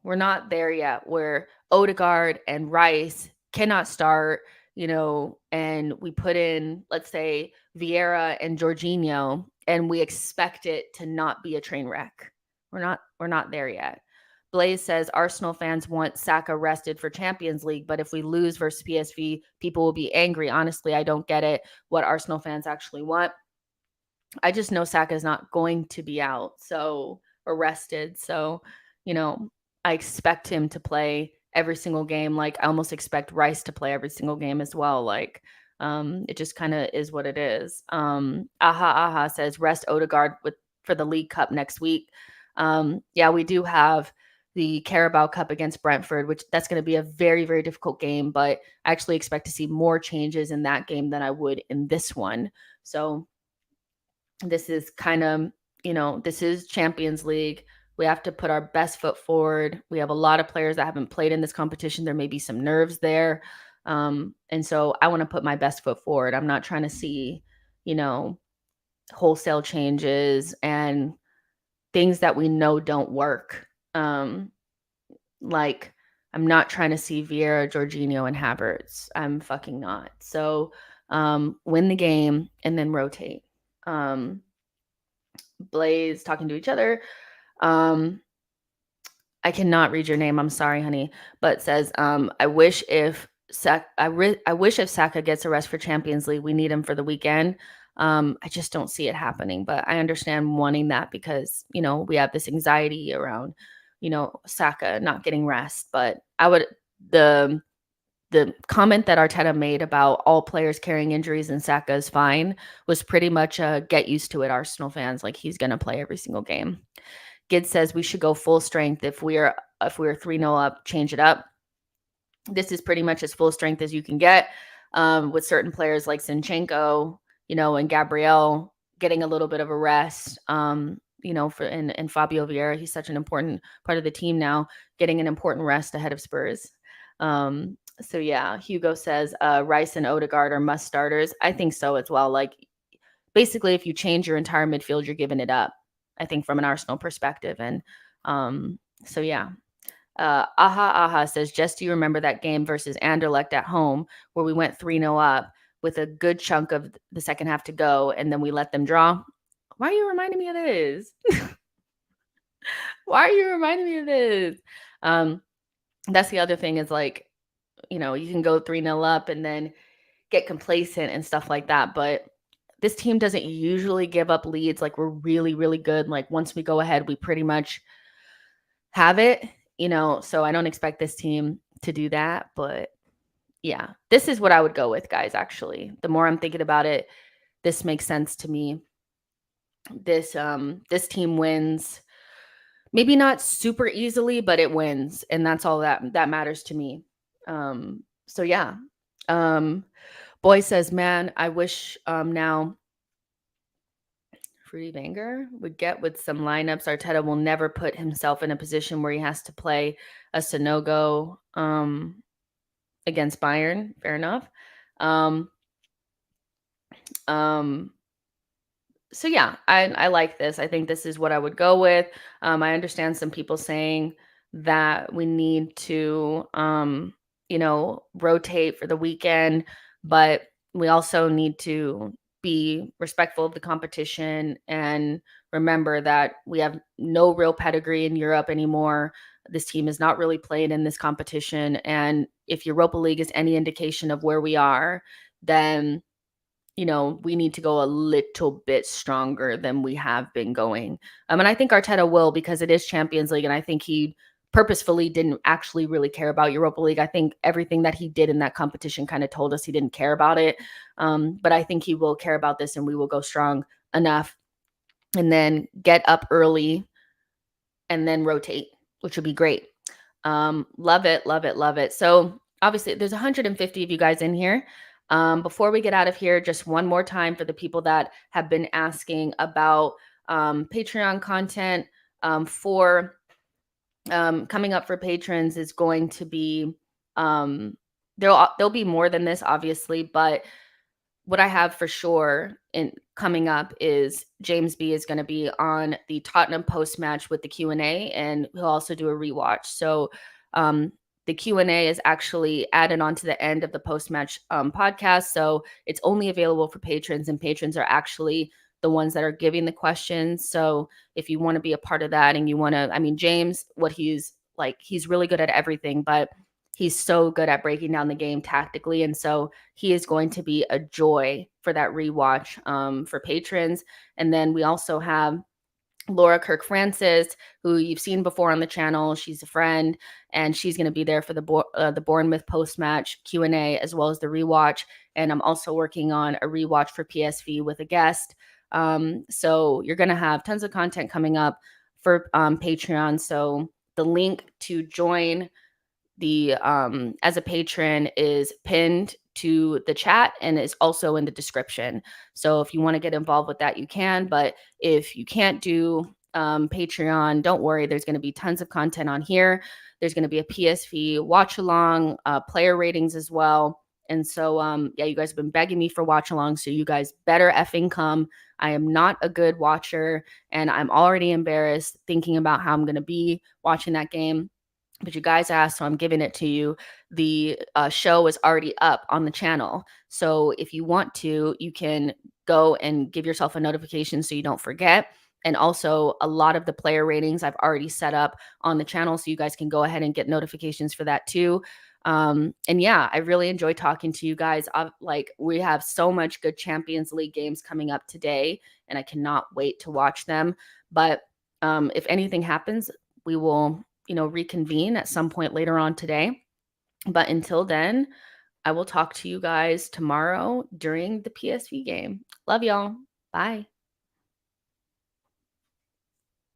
We're not there yet where Odegaard and Rice cannot start, and we put in, let's say, Vieira and Jorginho, and we expect it to not be a train wreck. We're not there yet. Blaze says Arsenal fans want Saka rested for Champions League, but if we lose versus PSV, people will be angry. Honestly, I don't get it, what Arsenal fans actually want. I just know Saka is not going to be out, or rested. So, I expect him to play every single game. I almost expect Rice to play every single game as well. It just kind of is what it is. Aha says rest Odegaard for the League Cup next week. Yeah, we do have the Carabao Cup against Brentford, which that's going to be a very, very difficult game, but I actually expect to see more changes in that game than I would in this one. So this is kind of, this is Champions League. We have to put our best foot forward. We have a lot of players that haven't played in this competition. There may be some nerves there. And so I want to put my best foot forward. I'm not trying to see, wholesale changes and things that we know don't work. Like I'm not trying to see Vieira, Jorginho, and Havertz. I'm fucking not. So win the game and then rotate. Blaze talking to each other. I cannot read your name. I'm sorry, honey, but says I wish if Saka gets a rest for Champions League. We need him for the weekend. I just don't see it happening, but I understand wanting that because we have this anxiety around Saka not getting rest. But the comment that Arteta made about all players carrying injuries and Saka is fine was pretty much a get used to it, Arsenal fans. Like he's going to play every single game. Gid says we should go full strength. If we're 3-0 up, change it up. This is pretty much as full strength as you can get with certain players like Zinchenko, and Gabriel getting a little bit of a rest. And Fabio Vieira, he's such an important part of the team now, getting an important rest ahead of Spurs. So yeah, Hugo says Rice and Odegaard are must starters. I think so as well. Like basically, if you change your entire midfield, you're giving it up, I think, from an Arsenal perspective. And so yeah. Aha says, Jess, do you remember that game versus Anderlecht at home where we went 3-0 up with a good chunk of the second half to go and then we let them draw? Why are you reminding me of this? Why are you reminding me of this? That's the other thing is like, you can go 3-0 up and then get complacent and stuff like that. But this team doesn't usually give up leads. Like we're really, really good. Like once we go ahead, we pretty much have it, so I don't expect this team to do that. But yeah, this is what I would go with, guys. Actually, the more I'm thinking about it, this makes sense to me. This team wins, maybe not super easily, but it wins. And that's all that matters to me. So yeah. Boy says, man, I wish now Fruity Banger would get with some lineups. Arteta will never put himself in a position where he has to play a Sonogo against Bayern. Fair enough. So yeah, I like this. I think this is what I would go with. I understand some people saying that we need to rotate for the weekend, but we also need to be respectful of the competition and remember that we have no real pedigree in Europe anymore. This team is not really played in this competition. And if Europa League is any indication of where we are, then, we need to go a little bit stronger than we have been going. And I think Arteta will, because it is Champions League. And I think he purposefully didn't actually really care about Europa League. I think everything that he did in that competition kind of told us he didn't care about it. But I think he will care about this and we will go strong enough and then get up early and then rotate, which would be great. Love it, love it, love it. So obviously there's 150 of you guys in here. Before we get out of here, just one more time for the people that have been asking about Patreon content for coming up for patrons is going to be there'll be more than this, obviously, but what I have for sure in coming up is James B is going to be on the Tottenham post match with the Q&A, and he'll also do a rewatch. So the Q&A is actually added on to the end of the post match podcast. So it's only available for patrons, and patrons are actually the ones that are giving the questions. So if you want to be a part of that and you want to, James, what he's like, he's really good at everything, but he's so good at breaking down the game tactically. And so he is going to be a joy for that rewatch for patrons. And then we also have Laura Kirk-Francis, who you've seen before on the channel. She's a friend, and she's going to be there for the Bournemouth post-match Q&A as well as the rewatch. And I'm also working on a rewatch for PSV with a guest. So you're going to have tons of content coming up for Patreon. So the link to join the as a patron is pinned to the chat and is also in the description. So if you want to get involved with that, you can. But if you can't do Patreon, don't worry. There's going to be tons of content on here. There's going to be a PSV watch along, player ratings as well. And so, yeah, you guys have been begging me for watch along. So you guys better effing come. I am not a good watcher and I'm already embarrassed thinking about how I'm going to be watching that game. But you guys asked, so I'm giving it to you. The show is already up on the channel. So if you want to, you can go and give yourself a notification so you don't forget. And also, a lot of the player ratings I've already set up on the channel. So you guys can go ahead and get notifications for that too. And yeah, I really enjoy talking to you guys. Like, we have so much good Champions League games coming up today, and I cannot wait to watch them. But if anything happens, we will reconvene at some point later on today. But until then, I will talk to you guys tomorrow during the PSV game. Love y'all. Bye.